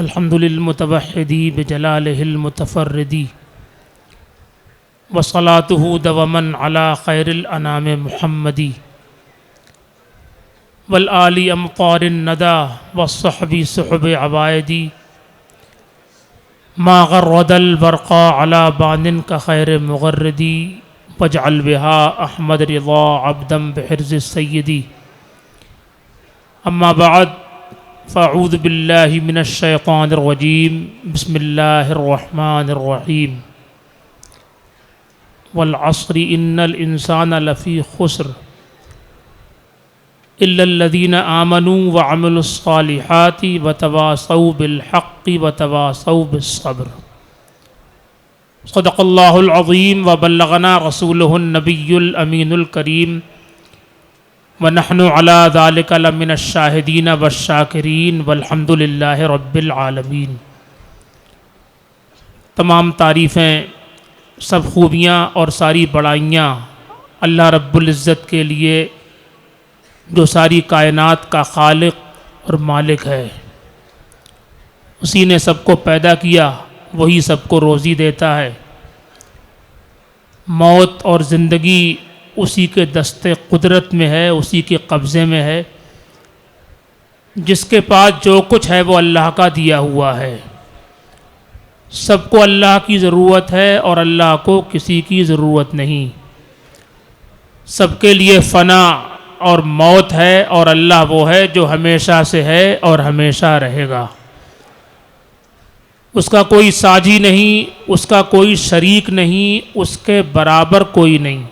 الحمد للمتوحد بجلالہ المتفرد وصلاته دوما على خیر الانام محمد والآل امطار الندى والصحب صحب عوائد ما غرد البرقا على بان كخير مغرد واجعل بها احمد رضا عبدا بحرز السید. اما بعد فاعوذ باللہ من الشیطان الرجیم. بسم اللہ الرحمن الرحیم. والعصر ان الانسان لفی خسر الا الذین آمنوا وعملوا الصالحات وتواصوا بالحق وتواصوا بالصبر. صدق اللہ العظیم وبلغنا رسولہ النبی الامین الکریم ونحن علی ذلک لمن الشاہدین والشاکرین والحمد للہ رب العالمین. تمام تعریفیں، سب خوبیاں اور ساری بڑائیاں اللہ رب العزت کے لیے جو ساری کائنات کا خالق اور مالک ہے. اسی نے سب کو پیدا کیا، وہی سب کو روزی دیتا ہے. موت اور زندگی اسی کے دست قدرت میں ہے، اسی کے قبضے میں ہے. جس کے پاس جو کچھ ہے وہ اللہ کا دیا ہوا ہے. سب کو اللہ کی ضرورت ہے اور اللہ کو کسی کی ضرورت نہیں. سب کے لیے فنا اور موت ہے اور اللہ وہ ہے جو ہمیشہ سے ہے اور ہمیشہ رہے گا. اس کا کوئی ساجی نہیں، اس کا کوئی شریک نہیں، اس کے برابر کوئی نہیں.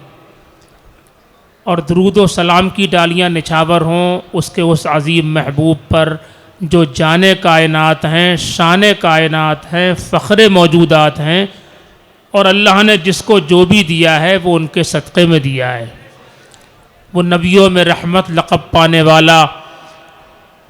اور درود و سلام کی ڈالیاں نچھاور ہوں اس کے اس عظیم محبوب پر جو جان کائنات ہیں، شان کائنات ہیں، فخر موجودات ہیں، اور اللہ نے جس کو جو بھی دیا ہے وہ ان کے صدقے میں دیا ہے. وہ نبیوں میں رحمت لقب پانے والا،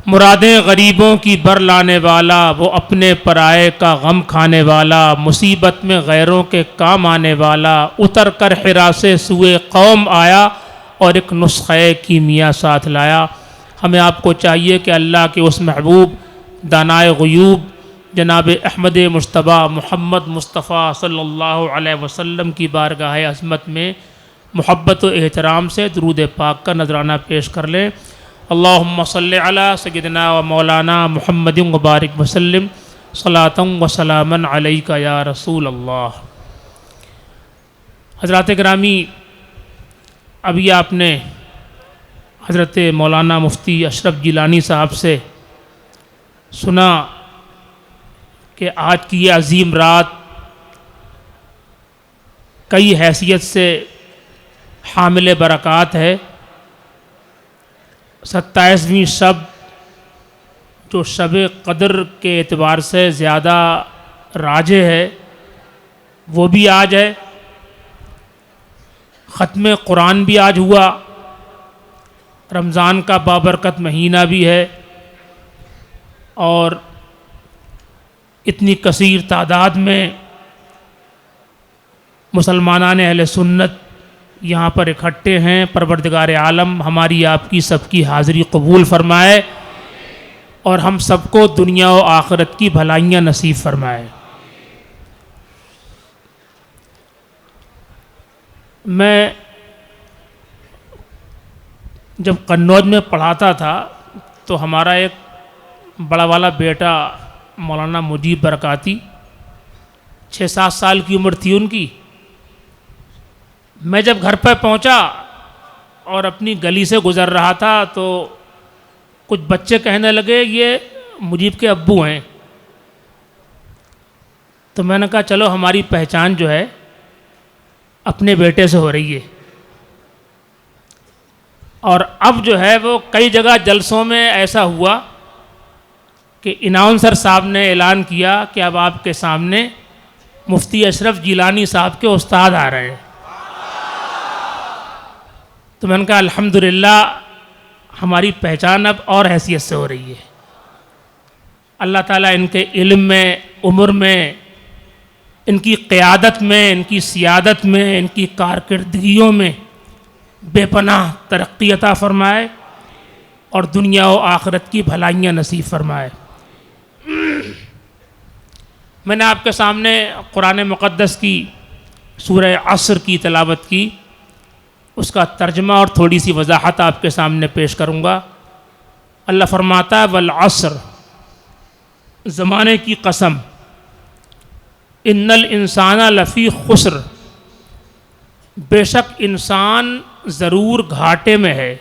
مرادیں غریبوں کی بر لانے والا، وہ اپنے پرائے کا غم کھانے والا، مصیبت میں غیروں کے کام آنے والا، اتر کر حرا سے سوئے قوم آیا اور ایک نسخہ کیمیا ساتھ لایا. ہمیں آپ کو چاہیے کہ اللہ کے اس محبوب دانائے غیوب جناب احمد مجتبیٰ محمد مصطفیٰ صلی اللہ علیہ وسلم کی بارگاہ عظمت میں محبت و احترام سے درود پاک کا نذرانہ پیش کر لیں. اللہم صلی علی سیدنا و مولانا محمد مبارک وسلم صلاۃ و سلاما علیک یا رسول اللہ. حضرات گرامی، ابھی آپ نے حضرت مولانا مفتی اشرف گیلانی صاحب سے سنا کہ آج کی یہ عظیم رات کئی حیثیت سے حامل برکات ہے. 27ویں شب جو شب قدر کے اعتبار سے زیادہ راجح ہے وہ بھی آج ہے. ختم قرآن بھی آج ہوا. رمضان کا بابرکت مہینہ بھی ہے اور اتنی کثیر تعداد میں مسلمانان اہل سنت یہاں پر اکٹھے ہیں. پروردگار عالم ہماری آپ کی سب کی حاضری قبول فرمائے اور ہم سب کو دنیا و آخرت کی بھلائیاں نصیب فرمائے. میں جب قنوج میں پڑھاتا تھا تو ہمارا ایک بڑا والا بیٹا مولانا مجیب برکاتی 6-7 سال کی عمر تھی ان کی. میں جب گھر پہ پہنچا اور اپنی گلی سے گزر رہا تھا تو کچھ بچے کہنے لگے یہ مجیب کے ابو ہیں. تو میں نے کہا چلو ہماری پہچان جو ہے اپنے بیٹے سے ہو رہی ہے. اور اب جو ہے وہ کئی جگہ جلسوں میں ایسا ہوا کہ اناؤنسر صاحب نے اعلان کیا کہ اب آپ کے سامنے مفتی اشرف گیلانی صاحب کے استاد آ رہے ہیں. تو میں نے کہا الحمدللہ ہماری پہچان اب اور حیثیت سے ہو رہی ہے. اللہ تعالیٰ ان کے علم میں، عمر میں، ان کی قیادت میں، ان کی سیادت میں، ان کی کارکردگیوں میں بے پناہ ترقی عطا فرمائے اور دنیا و آخرت کی بھلائیاں نصیب فرمائے. میں نے آپ کے سامنے قرآن مقدس کی سورہ عصر کی تلاوت کی، اس کا ترجمہ اور تھوڑی سی وضاحت آپ کے سامنے پیش کروں گا۔ اللہ فرماتا ہے والعصر، زمانے کی قسم، ان الانسان لفی خسر، بے شک انسان ضرور گھاٹے میں ہے۔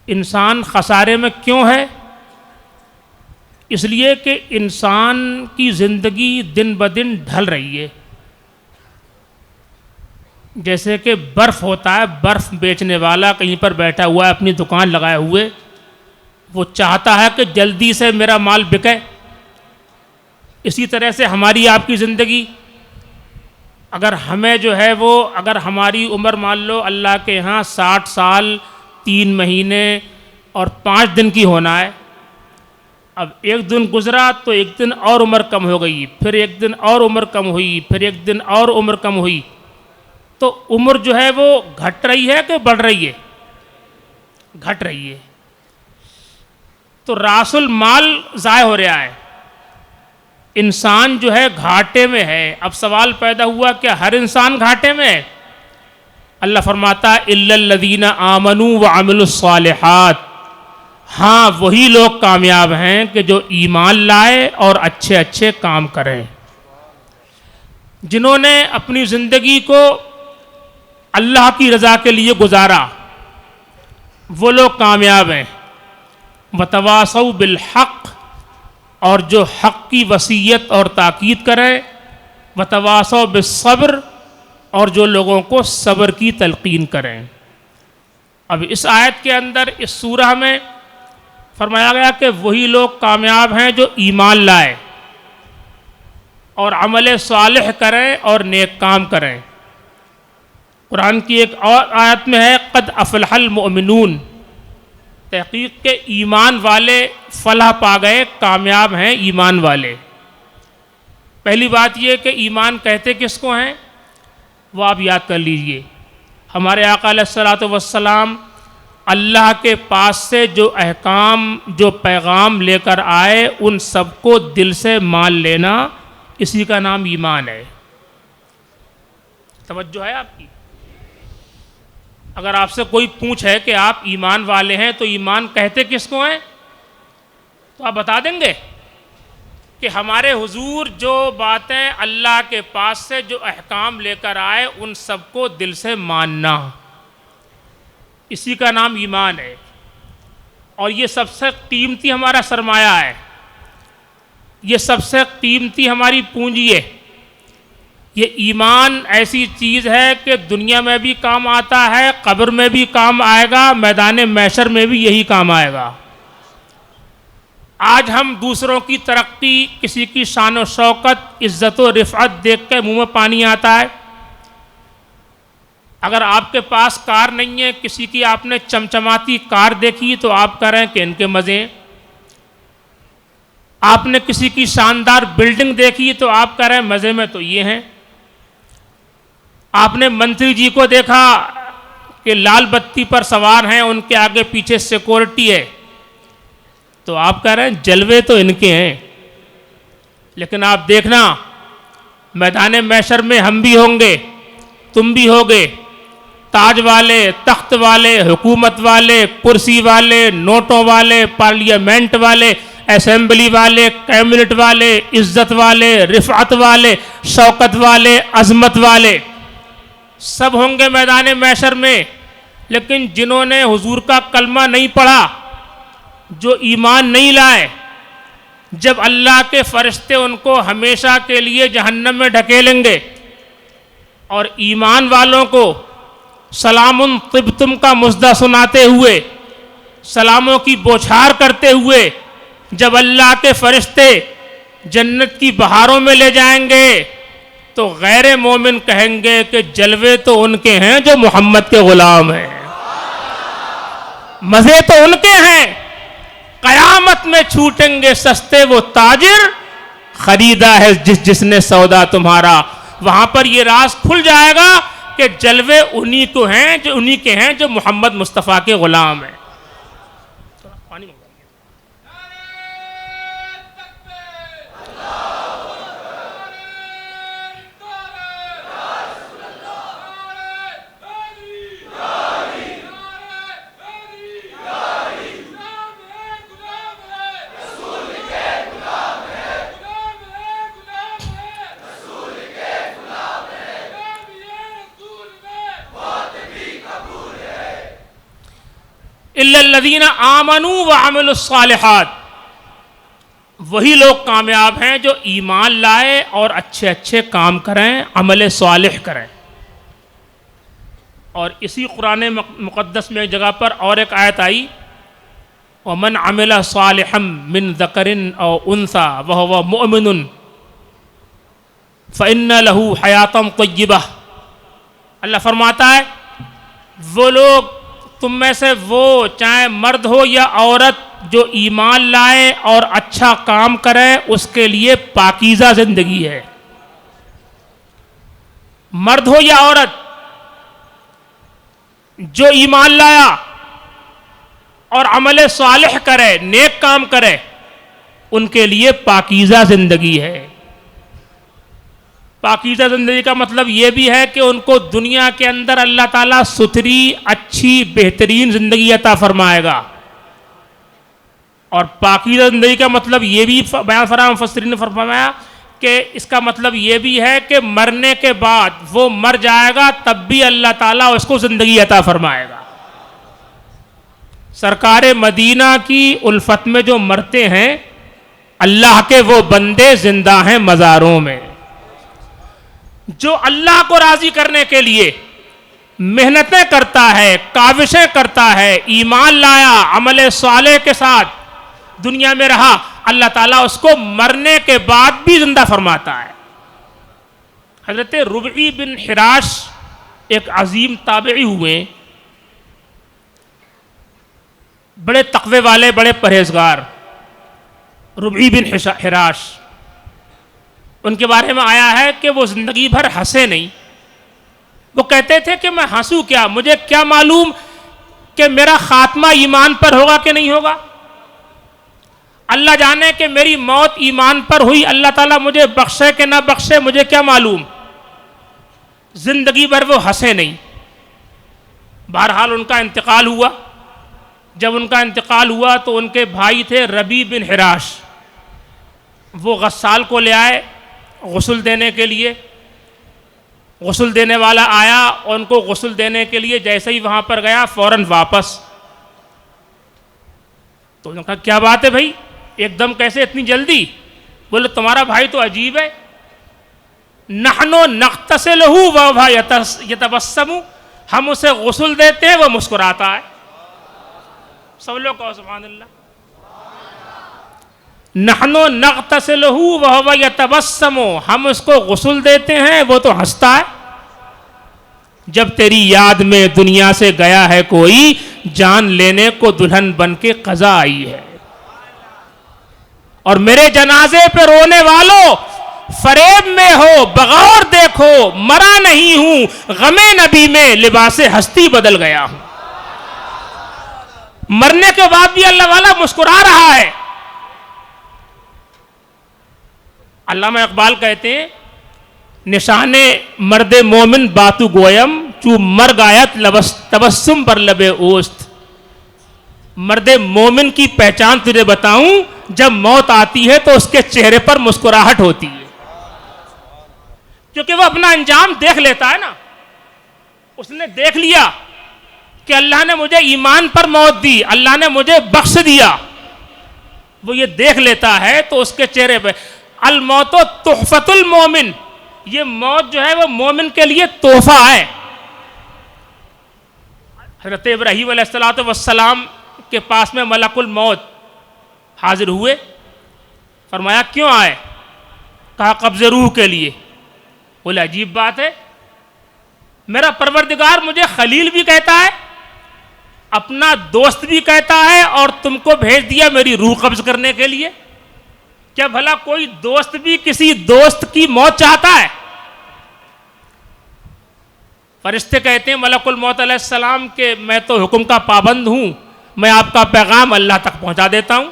انسان خسارے میں کیوں ہے؟ اس لیے کہ انسان کی زندگی دن بدن ڈھل رہی ہے۔ جیسے کہ برف ہوتا ہے، برف بیچنے والا کہیں پر بیٹھا ہوا ہے اپنی دکان لگائے ہوئے، وہ چاہتا ہے کہ جلدی سے میرا مال بکے۔ اسی طرح سے ہماری آپ کی زندگی، اگر ہمیں جو ہے وہ، اگر ہماری عمر مان لو اللہ کے ہاں 60 سال 3 مہینے اور 5 دن کی ہونا ہے، اب ایک دن گزرا تو ایک دن اور عمر کم ہو گئی، پھر ایک دن اور عمر کم ہوئی، پھر ایک دن اور عمر کم ہوئی، تو عمر جو ہے وہ گھٹ رہی ہے کہ بڑھ رہی ہے؟ گھٹ رہی ہے۔ تو راس المال ضائع ہو رہا ہے، انسان جو ہے گھاٹے میں ہے۔ اب سوال پیدا ہوا کہ ہر انسان گھاٹے میں ہے؟ اللہ فرماتا ہے الا الذین آمنوا وعملوا الصالحات، ہاں وہی لوگ کامیاب ہیں کہ جو ایمان لائے اور اچھے اچھے کام کریں، جنہوں نے اپنی زندگی کو اللہ کی رضا کے لیے گزارا، وہ لوگ کامیاب ہیں۔ وتواصوا بالحق، اور جو حق کی وصیت اور تاکید کرے، وتواصوا بالصبر، اور جو لوگوں کو صبر کی تلقین کریں۔ اب اس آیت کے اندر اس سورہ میں فرمایا گیا کہ وہی لوگ کامیاب ہیں جو ایمان لائے اور عمل صالح کریں اور نیک کام کریں۔ قرآن کی ایک اور آیت میں ہے قد افلح المؤمنون، تحقیق کے ایمان والے فلاح پا گئے، کامیاب ہیں ایمان والے۔ پہلی بات یہ کہ ایمان کہتے کس کو ہیں، وہ آپ یاد کر لیجئے۔ ہمارے آقا علیہ الصلوۃ والسلام اللہ کے پاس سے جو احکام، جو پیغام لے کر آئے، ان سب کو دل سے مان لینا، اسی کا نام ایمان ہے۔ توجہ ہے آپ کی؟ اگر آپ سے کوئی پوچھے کہ آپ ایمان والے ہیں تو ایمان کہتے کس کو ہیں، تو آپ بتا دیں گے کہ ہمارے حضور جو باتیں اللہ کے پاس سے جو احکام لے کر آئے ان سب کو دل سے ماننا، اسی کا نام ایمان ہے۔ اور یہ سب سے قیمتی ہمارا سرمایہ ہے، یہ سب سے قیمتی ہماری پونجی ہے۔ یہ ایمان ایسی چیز ہے کہ دنیا میں بھی کام آتا ہے، قبر میں بھی کام آئے گا، میدان محشر میں بھی یہی کام آئے گا۔ آج ہم دوسروں کی ترقی، کسی کی شان و شوکت، عزت و رفعت دیکھ کے منہ میں پانی آتا ہے۔ اگر آپ کے پاس کار نہیں ہے، کسی کی آپ نے چمچماتی کار دیکھی تو آپ کہہ رہے ہیں کہ ان کے مزے ہیں۔ آپ نے کسی کی شاندار بلڈنگ دیکھی تو آپ کہہ رہے ہیں مزے میں تو یہ ہیں۔ آپ نے منتری جی کو دیکھا کہ لال بتی پر سوار ہیں، ان کے آگے پیچھے سیکورٹی ہے، تو آپ کہہ رہے ہیں جلوے تو ان کے ہیں۔ لیکن آپ دیکھنا میدان محشر میں ہم بھی ہوں گے، تم بھی ہوگے، تاج والے، تخت والے، حکومت والے، کرسی والے، نوٹوں والے، پارلیمنٹ والے، اسمبلی والے، کیبنٹ والے، عزت والے، رفعت والے، شوکت والے، عظمت والے، سب ہوں گے میدان محشر میں۔ لیکن جنہوں نے حضور کا کلمہ نہیں پڑھا، جو ایمان نہیں لائے، جب اللہ کے فرشتے ان کو ہمیشہ کے لیے جہنم میں ڈھکیلیں گے، اور ایمان والوں کو سلام طبتم کا مژدہ سناتے ہوئے، سلاموں کی بوچھار کرتے ہوئے جب اللہ کے فرشتے جنت کی بہاروں میں لے جائیں گے، تو غیر مومن کہیں گے کہ جلوے تو ان کے ہیں جو محمد کے غلام ہیں، مزے تو ان کے ہیں، قیامت میں چھوٹیں گے سستے وہ تاجر، خریدا ہے جس نے سودا تمہارا۔ وہاں پر یہ راز کھل جائے گا کہ جلوے انہی کے ہیں جو محمد مصطفیٰ کے غلام ہیں۔ الا الذین آمنوا وعملوا الصالحات، وہی لوگ کامیاب ہیں جو ایمان لائے اور اچھے اچھے کام کریں، عمل صالح کریں۔ اور اسی قرآن مقدس میں ایک جگہ پر اور ایک آیت آئی، وَمَنْ عَمِلَ صَالِحًا مِّن ذَكَرٍ أَوْ أُنثَىٰ وَهُوَ مُؤْمِنٌ فَإِنَّ لَهُ حَيَاةً طَيِّبَةً۔ اللہ فرماتا ہے وہ لوگ تم میں سے وہ، چاہے مرد ہو یا عورت، جو ایمان لائے اور اچھا کام کرے، اس کے لیے پاکیزہ زندگی ہے۔ مرد ہو یا عورت جو ایمان لایا اور عمل صالح کرے، نیک کام کرے، ان کے لیے پاکیزہ زندگی ہے۔ پاکیزہ زندگی کا مطلب یہ بھی ہے کہ ان کو دنیا کے اندر اللہ تعالیٰ ستھری، اچھی، بہترین زندگی عطا فرمائے گا۔ اور پاکیزہ زندگی کا مطلب یہ بھی بیان فرمایا مفسرین نے فرمایا کہ اس کا مطلب یہ بھی ہے کہ مرنے کے بعد وہ مر جائے گا تب بھی اللہ تعالیٰ اس کو زندگی عطا فرمائے گا۔ سرکار مدینہ کی الفت میں جو مرتے ہیں، اللہ کے وہ بندے زندہ ہیں مزاروں میں۔ جو اللہ کو راضی کرنے کے لیے محنتیں کرتا ہے، کاوشیں کرتا ہے، ایمان لایا، عمل صالح کے ساتھ دنیا میں رہا، اللہ تعالیٰ اس کو مرنے کے بعد بھی زندہ فرماتا ہے۔ حضرت ربعی بن حراش ایک عظیم تابعی ہوئے، بڑے تقوی والے، بڑے پرہیزگار، ربعی بن حراش۔ ان کے بارے میں آیا ہے کہ وہ زندگی بھر ہنسے نہیں۔ وہ کہتے تھے کہ میں ہنسوں کیا، مجھے کیا معلوم کہ میرا خاتمہ ایمان پر ہوگا کہ نہیں ہوگا، اللہ جانے کہ میری موت ایمان پر ہوئی، اللہ تعالیٰ مجھے بخشے کہ نہ بخشے، مجھے کیا معلوم۔ زندگی بھر وہ ہنسے نہیں۔ بہرحال ان کا انتقال ہوا۔ جب ان کا انتقال ہوا تو ان کے بھائی تھے ربیع بن حراش، وہ غسال کو لے آئے غسل دینے کے لیے۔ غسل دینے والا آیا اور ان کو غسل دینے کے لیے جیسے ہی وہاں پر گیا فوراً واپس۔ تو انہوں نے کہا کیا بات ہے بھائی، ایک دم کیسے اتنی جلدی؟ بولے تمہارا بھائی تو عجیب ہے، نحنو نغتسلہ وہو یتبسم، ہم اسے غسل دیتے ہیں وہ مسکراتا ہے۔ سب لوگ کہو سبحان اللہ۔ نحنو نغتسلہ وہو یتبسم، ہم اس کو غسل دیتے ہیں وہ تو ہنستا ہے۔ جب تیری یاد میں دنیا سے گیا ہے کوئی، جان لینے کو دلہن بن کے قضا آئی ہے۔ اور میرے جنازے پہ رونے والوں، فریب میں ہو، بغور دیکھو، مرا نہیں ہوں، غم نبی میں لباس ہستی بدل گیا ہوں۔ مرنے کے بعد بھی اللہ والا مسکرا رہا ہے۔ علامہ اقبال کہتے ہیں نشان مرد مومن باتو گویم چو مرگ آیت تبسم پر لبے اوست۔ مرد مومن کی پہچان تجھے بتاؤں، جب موت آتی ہے تو اس کے چہرے پر مسکراہٹ ہوتی ہے، کیونکہ وہ اپنا انجام دیکھ لیتا ہے نا۔ اس نے دیکھ لیا کہ اللہ نے مجھے ایمان پر موت دی، اللہ نے مجھے بخش دیا، وہ یہ دیکھ لیتا ہے تو اس کے چہرے پہ الموت تحفۃ المومن، یہ موت جو ہے وہ مومن کے لیے تحفہ ہے۔ حضرت ابراہیم علیہ السلام کے پاس میں ملک الموت حاضر ہوئے، فرمایا کیوں آئے؟ کہا قبض روح کے لیے۔ بولے عجیب بات ہے، میرا پروردگار مجھے خلیل بھی کہتا ہے، اپنا دوست بھی کہتا ہے، اور تم کو بھیج دیا میری روح قبض کرنے کے لیے۔ کیا بھلا کوئی دوست بھی کسی دوست کی موت چاہتا ہے؟ فرشتے کہتے ہیں ملک الموت علیہ السلام کہ میں تو حکم کا پابند ہوں، میں آپ کا پیغام اللہ تک پہنچا دیتا ہوں۔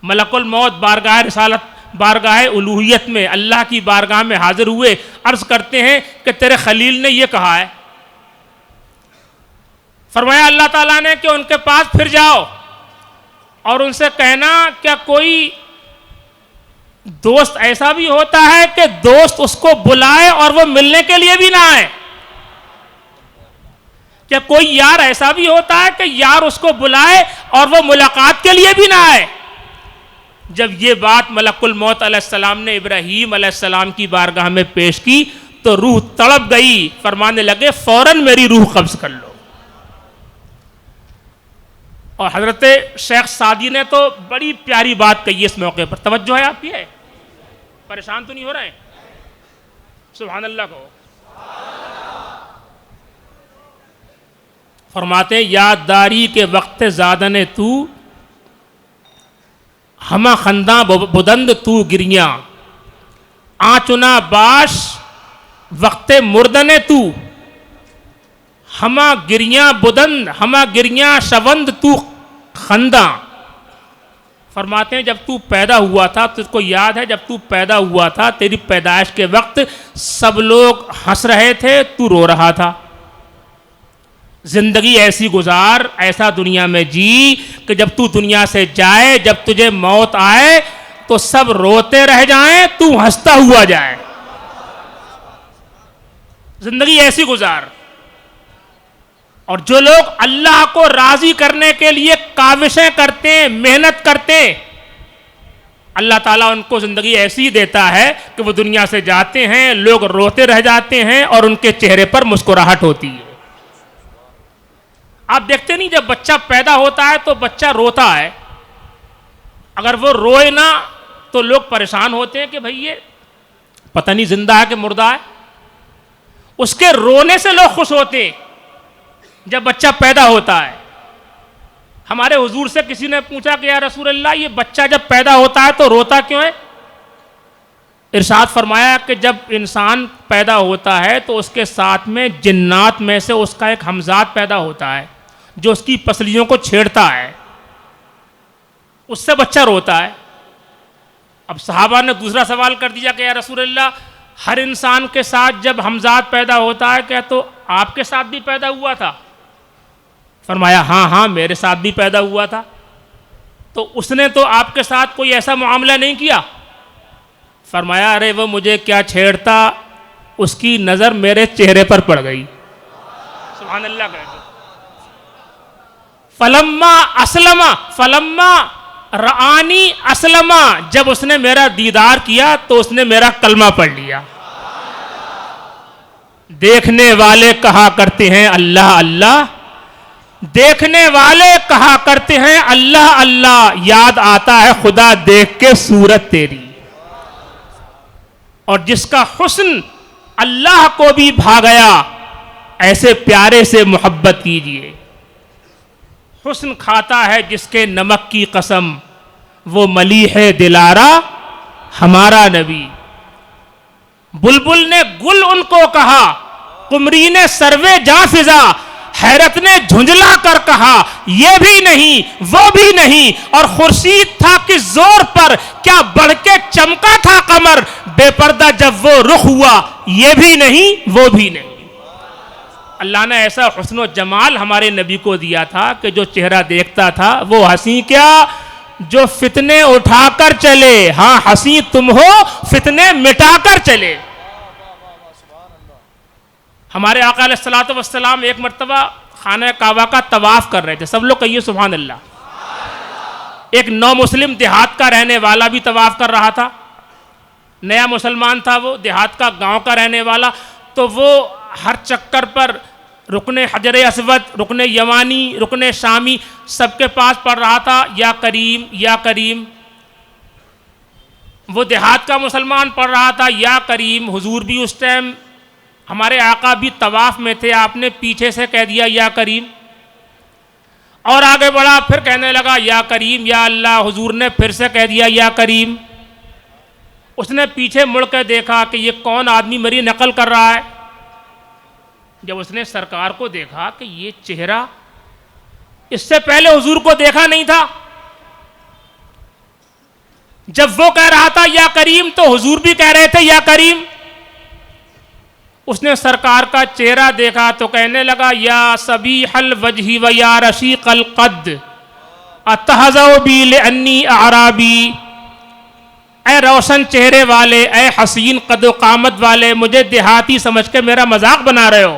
ملک الموت بارگاہ رسالت، بارگاہ الوہیت میں اللہ کی بارگاہ میں حاضر ہوئے، عرض کرتے ہیں کہ تیرے خلیل نے یہ کہا ہے۔ فرمایا اللہ تعالیٰ نے کہ ان کے پاس پھر جاؤ اور ان سے کہنا کیا کوئی دوست ایسا بھی ہوتا ہے کہ دوست اس کو بلائے اور وہ ملنے کے لیے بھی نہ آئے، کیا کوئی یار ایسا بھی ہوتا ہے کہ یار اس کو بلائے اور وہ ملاقات کے لیے بھی نہ آئے؟ جب یہ بات ملک الموت علیہ السلام نے ابراہیم علیہ السلام کی بارگاہ میں پیش کی تو روح تڑپ گئی، فرمانے لگے فوراً میری روح قبض کر لو۔ اور حضرت شیخ سعدی نے تو بڑی پیاری بات کہی اس موقع پر، توجہ ہے آپ کی؟ ہے پریشان تو نہیں ہو رہے ہیں؟ سبحان اللہ کہو۔ فرماتے ہیں یاد داری کے وقت زادن تو، ہما خنداں بدند تو گریاں، آنچنا باش وقت مردن تو، ہما گریاں بدند ہما گریاں شوند تو خنداں۔ فرماتے ہیں جب تو پیدا ہوا تھا، تجھ کو یاد ہے جب تو پیدا ہوا تھا تیری پیدائش کے وقت سب لوگ ہنس رہے تھے، تو رو رہا تھا۔ زندگی ایسی گزار، ایسا دنیا میں جی کہ جب تو دنیا سے جائے، جب تجھے موت آئے تو سب روتے رہ جائیں، تو ہنستا ہوا جائے۔ زندگی ایسی گزار۔ اور جو لوگ اللہ کو راضی کرنے کے لیے کاوشیں کرتے ہیں، محنت کرتے ہیں، اللہ تعالیٰ ان کو زندگی ایسی دیتا ہے کہ وہ دنیا سے جاتے ہیں، لوگ روتے رہ جاتے ہیں اور ان کے چہرے پر مسکراہٹ ہوتی ہے۔ آپ دیکھتے نہیں جب بچہ پیدا ہوتا ہے تو بچہ روتا ہے، اگر وہ روئے نہ تو لوگ پریشان ہوتے ہیں کہ بھئی یہ پتہ نہیں زندہ ہے کہ مردہ ہے۔ اس کے رونے سے لوگ خوش ہوتے ہیں جب بچہ پیدا ہوتا ہے۔ ہمارے حضور سے کسی نے پوچھا کہ یا رسول اللہ یہ بچہ جب پیدا ہوتا ہے تو روتا کیوں ہے؟ ارشاد فرمایا کہ جب انسان پیدا ہوتا ہے تو اس کے ساتھ میں جنات میں سے اس کا ایک ہمزاد پیدا ہوتا ہے جو اس کی پسلیوں کو چھیڑتا ہے، اس سے بچہ روتا ہے۔ اب صحابہ نے دوسرا سوال کر دیا کہ یا رسول اللہ ہر انسان کے ساتھ جب ہمزاد پیدا ہوتا ہے کیا تو آپ کے ساتھ بھی پیدا ہوا تھا؟ فرمایا ہاں ہاں میرے ساتھ بھی پیدا ہوا تھا۔ تو اس نے تو آپ کے ساتھ کوئی ایسا معاملہ نہیں کیا؟ فرمایا ارے وہ مجھے کیا چھیڑتا، اس کی نظر میرے چہرے پر پڑ گئی۔ سبحان اللہ کہتے فلما رآنی اسلما، جب اس نے میرا دیدار کیا تو اس نے میرا کلمہ پڑھ لیا۔ دیکھنے والے کہا کرتے ہیں اللہ اللہ، دیکھنے والے کہا کرتے ہیں اللہ اللہ، یاد آتا ہے خدا دیکھ کے صورت تیری۔ اور جس کا حسن اللہ کو بھی بھا گیا، ایسے پیارے سے محبت کیجئے۔ حسن کھاتا ہے جس کے نمک کی قسم، وہ ملیح دلارا ہمارا نبی۔ بلبل نے گل ان کو کہا، قمری نے سروے جاں فضا، حیرت نے جھنجلا کر کہا یہ بھی نہیں وہ بھی نہیں، اور خورشید تھا کس زور پر کیا بڑھ کے چمکا تھا قمر، بے پردہ جب وہ رخ ہوا یہ بھی نہیں وہ بھی نہیں۔ اللہ نے ایسا حسن و جمال ہمارے نبی کو دیا تھا کہ جو چہرہ دیکھتا تھا وہ ہنسی کیا جو فتنے اٹھا کر چلے، ہاں ہنسی تم ہو فتنے مٹا کر چلے۔ ہمارے آقا علیہ الصلوۃ والسلام ایک مرتبہ خانہ کعبہ کا طواف کر رہے تھے، سب لوگ کہیے سبحان اللہ۔ ایک نو مسلم دیہات کا رہنے والا بھی طواف کر رہا تھا، نیا مسلمان تھا، وہ دیہات کا گاؤں کا رہنے والا، تو وہ ہر چکر پر رکن حجر اسود، رکن یمانی، رکن شامی سب کے پاس پڑھ رہا تھا یا کریم یا کریم۔ وہ دیہات کا مسلمان پڑھ رہا تھا یا کریم۔ حضور بھی اس ٹائم، ہمارے آقا بھی طواف میں تھے، آپ نے پیچھے سے کہہ دیا یا کریم، اور آگے بڑھا پھر کہنے لگا یا کریم یا اللہ، حضور نے پھر سے کہہ دیا یا کریم۔ اس نے پیچھے مڑ کے دیکھا کہ یہ کون آدمی میری نقل کر رہا ہے۔ جب اس نے سرکار کو دیکھا کہ یہ چہرہ اس سے پہلے حضور کو دیکھا نہیں تھا، جب وہ کہہ رہا تھا یا کریم تو حضور بھی کہہ رہے تھے یا کریم۔ اس نے سرکار کا چہرہ دیکھا تو کہنے لگا یا صبیح الوجہ و یا رشیق القد اتہزؤ بی لانی اعرابی، اے روشن چہرے والے، اے حسین قد و قامت والے، مجھے دیہاتی سمجھ کے میرا مذاق بنا رہے ہو۔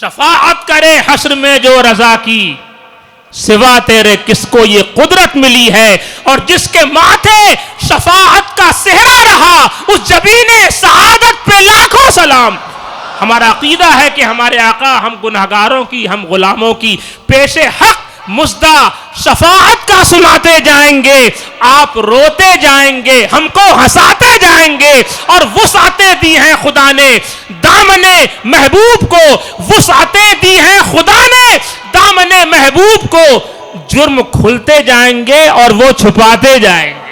شفاعت کرے حشر میں جو رضا کی، سوا تیرے کس کو یہ قدرت ملی ہے، اور جس کے ماتھے شفاعت کا صحرا رہا اس جبین سعادت پہ لاکھوں سلام۔ ہمارا عقیدہ ہے کہ ہمارے آقا ہم گنہگاروں کی، ہم غلاموں کی پیش حق مژدہ شفاعت کا سناتے جائیں گے، آپ روتے جائیں گے، ہم کو ہنساتے جائیں گے، اور وسعتیں دی ہیں خدا نے دامن محبوب کو، وسعتیں دی ہیں خدا نے دامن محبوب کو، جرم کھلتے جائیں گے اور وہ چھپاتے جائیں گے۔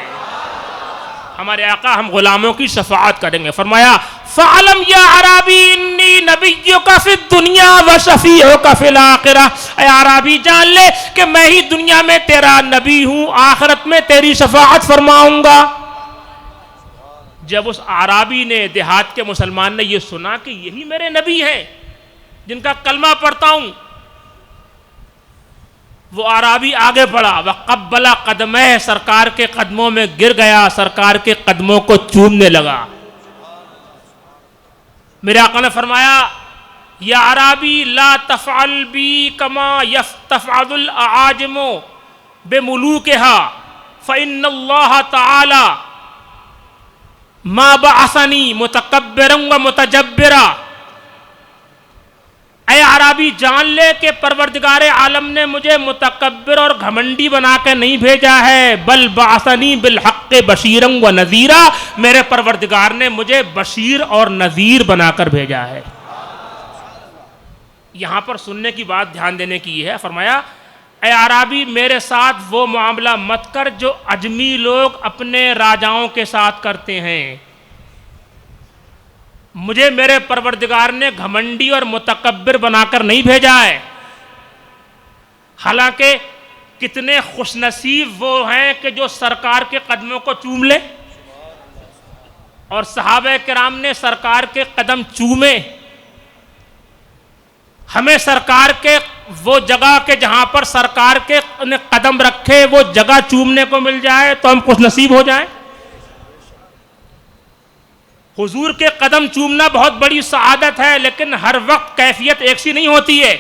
ہمارے آقا ہم غلاموں کی شفاعت کریں گے۔ فرمایا فَعَلَمْ يَا عَرَابِي إِنِّي نَبِيُّكَ فِي الدُّنْيَا وَشَفِيعُكَ فِي الْآخِرَةِ، اے عرابی جان لے کہ میں ہی دنیا میں تیرا نبی ہوں، آخرت میں تیری شفاعت فرماؤں گا۔ جب اس عرابی نے، دیہات کے مسلمان نے یہ سنا کہ یہی میرے نبی ہیں جن کا کلمہ پڑھتا ہوں، وہ عرابی آگے بڑھا، وَقَبَّلَ قَدَمَيْهِ، سرکار کے قدموں میں گر گیا، سرکار کے قدموں کو چومنے لگا۔ میرے آقا نے فرمایا یا عرابی لا تفعل بی کما تفعل الاعاجم بملوکها فإن اللہ تعالی ما بعثنی متکبرا و متجبرا۔ اے عرابی جان لے کہ پروردگار عالم نے مجھے متکبر اور گھمنڈی بنا کے نہیں بھیجا ہے، بل بعثنی بالحق بشیرا و نذیرا، میرے پروردگار نے مجھے بشیر اور نذیر بنا کر بھیجا ہے۔ یہاں پر سننے کی بات دھیان دینے کی ہے۔ فرمایا اے عرابی میرے ساتھ وہ معاملہ مت کر جو عجمی لوگ اپنے راجاؤں کے ساتھ کرتے ہیں، مجھے میرے پروردگار نے گھمنڈی اور متکبر بنا کر نہیں بھیجا ہے۔ حالانکہ کتنے خوش نصیب وہ ہیں کہ جو سرکار کے قدموں کو چوم لے، اور صحابہ کرام نے سرکار کے قدم چومے۔ ہمیں سرکار کے وہ جگہ کے جہاں پر سرکار کے قدم رکھے وہ جگہ چومنے کو مل جائے تو ہم خوش نصیب ہو جائیں۔ حضور کے قدم چومنا بہت بڑی سعادت ہے، لیکن ہر وقت کیفیت ایک سی نہیں ہوتی ہے۔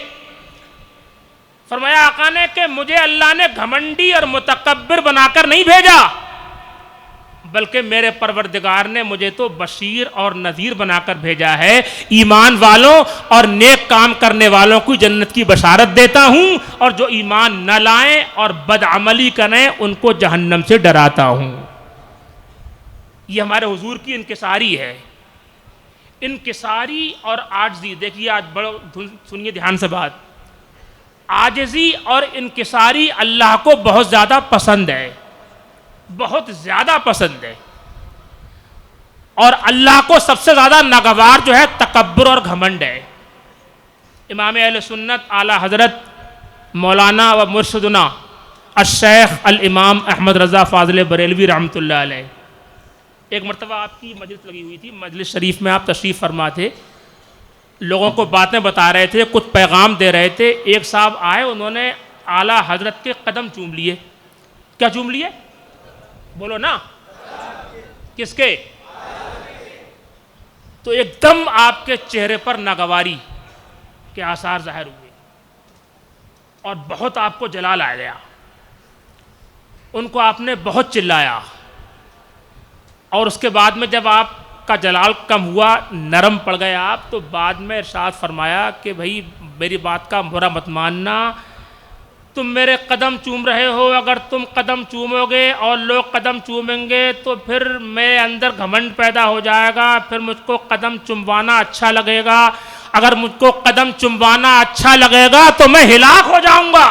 فرمایا آقا نے کہ مجھے اللہ نے گھمنڈی اور متکبر بنا کر نہیں بھیجا، بلکہ میرے پروردگار نے مجھے تو بشیر اور نذیر بنا کر بھیجا ہے۔ ایمان والوں اور نیک کام کرنے والوں کو جنت کی بشارت دیتا ہوں، اور جو ایمان نہ لائیں اور بدعملی کریں ان کو جہنم سے ڈراتا ہوں۔ یہ ہمارے حضور کی انکساری ہے، انکساری اور عاجزی۔ دیکھیے آج بڑا سنیے دھیان سے بات، عاجزی اور انکساری اللہ کو بہت زیادہ پسند ہے، بہت زیادہ پسند ہے، اور اللہ کو سب سے زیادہ ناگوار جو ہے تکبر اور گھمنڈ ہے۔ امام اہل سنت اعلیٰ حضرت مولانا و مرشدنا الشیخ الامام احمد رضا فاضل بریلوی رحمۃ اللہ علیہ، ایک مرتبہ آپ کی مجلس لگی ہوئی تھی، مجلس شریف میں آپ تشریف فرما تھے، لوگوں کو باتیں بتا رہے تھے، کچھ پیغام دے رہے تھے۔ ایک صاحب آئے، انہوں نے اعلیٰ حضرت کے قدم چوم لیے۔ کیا چوم لیے؟ بولو نا، کس کے؟ تو ایک دم آپ کے چہرے پر ناگواری کے آثار ظاہر ہوئے اور بہت آپ کو جلال آ گیا۔ ان کو آپ نے بہت چلایا، اور اس کے بعد میں جب آپ کا جلال کم ہوا، نرم پڑ گئے آپ، تو بعد میں ارشاد فرمایا کہ بھائی میری بات کا برا مت ماننا، تم میرے قدم چوم رہے ہو، اگر تم قدم چومو گے اور لوگ قدم چومیں گے تو پھر میرے اندر گھمنڈ پیدا ہو جائے گا، پھر مجھ کو قدم چموانا اچھا لگے گا، اگر مجھ کو قدم چموانا اچھا لگے گا تو میں ہلاک ہو جاؤں گا،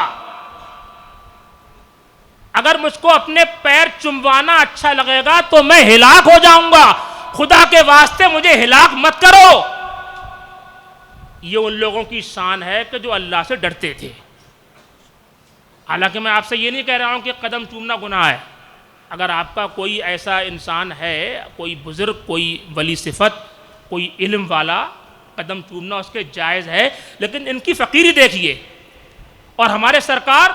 اگر مجھ کو اپنے پیر چموانا اچھا لگے گا تو میں ہلاک ہو جاؤں گا، خدا کے واسطے مجھے ہلاک مت کرو۔ یہ ان لوگوں کی شان ہے کہ جو اللہ سے ڈرتے تھے۔ حالانکہ میں آپ سے یہ نہیں کہہ رہا ہوں کہ قدم چومنا گناہ ہے۔ اگر آپ کا کوئی ایسا انسان ہے، کوئی بزرگ، کوئی ولی صفت، کوئی علم والا، قدم چومنا اس کے جائز ہے، لیکن ان کی فقیری دیکھیے۔ اور ہمارے سرکار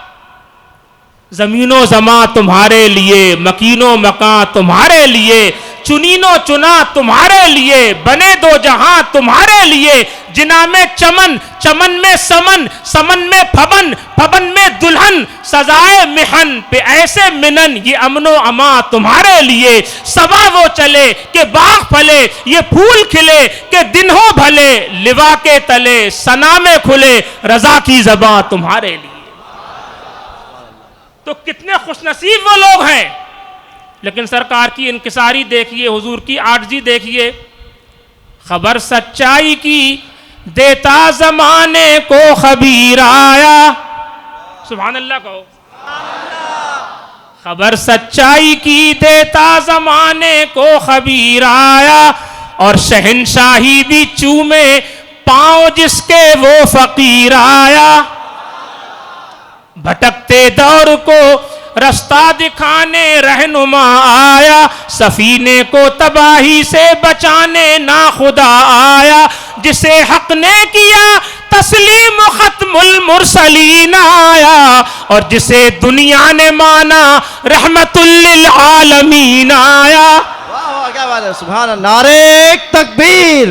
زمین و زماں تمہارے لیے، مکین و مکان تمہارے لیے، چنینو چنا تمہارے لیے، بنے دو جہاں تمہارے لیے، جنا میں چمن، چمن میں سمن، سمن میں پھبن، پھبن میں دلہن، سزائے محن پہ ایسے منن، یہ امن و اما تمہارے لیے، صبا وہ چلے کہ باغ پھلے، یہ پھول کھلے کہ دن ہو بھلے، لوا کے تلے ثنا میں کھلے، رضا کی زباں تمہارے لیے۔ تو کتنے خوش نصیب وہ لوگ ہیں، لیکن سرکار کی انکساری دیکھیے، حضور کی عاجزی دیکھیے۔ خبر سچائی کی دیتا زمانے کو خبیر آیا، سبحان اللہ کہو، خبر سچائی کی دیتا زمانے کو خبیر آیا، اور شہنشاہی بھی چومے پاؤں جس کے وہ فقیر آیا، بھٹکتے دور کو رستہ دکھانے رہنما آیا، سفینے کو تباہی سے بچانے ناخدا آیا، جسے حق نے کیا تسلیم ختم المرسلین آیا، اور جسے دنیا نے مانا رحمت للعالمین آیا۔ واہ واہ کیا بات ہے، سبحان اللہ، نعرہ تکبیر،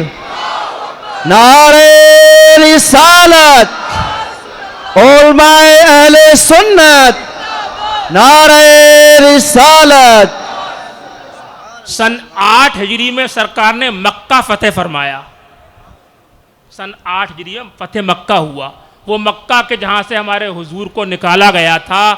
نعرہ رسالت، علماء اہل سنت، نعرہ رسالت۔ سن 8 ہجری میں سرکار نے مکہ فتح فرمایا، سن 8 ہجری میں فتح مکہ ہوا، وہ مکہ کے جہاں سے ہمارے حضور کو نکالا گیا تھا،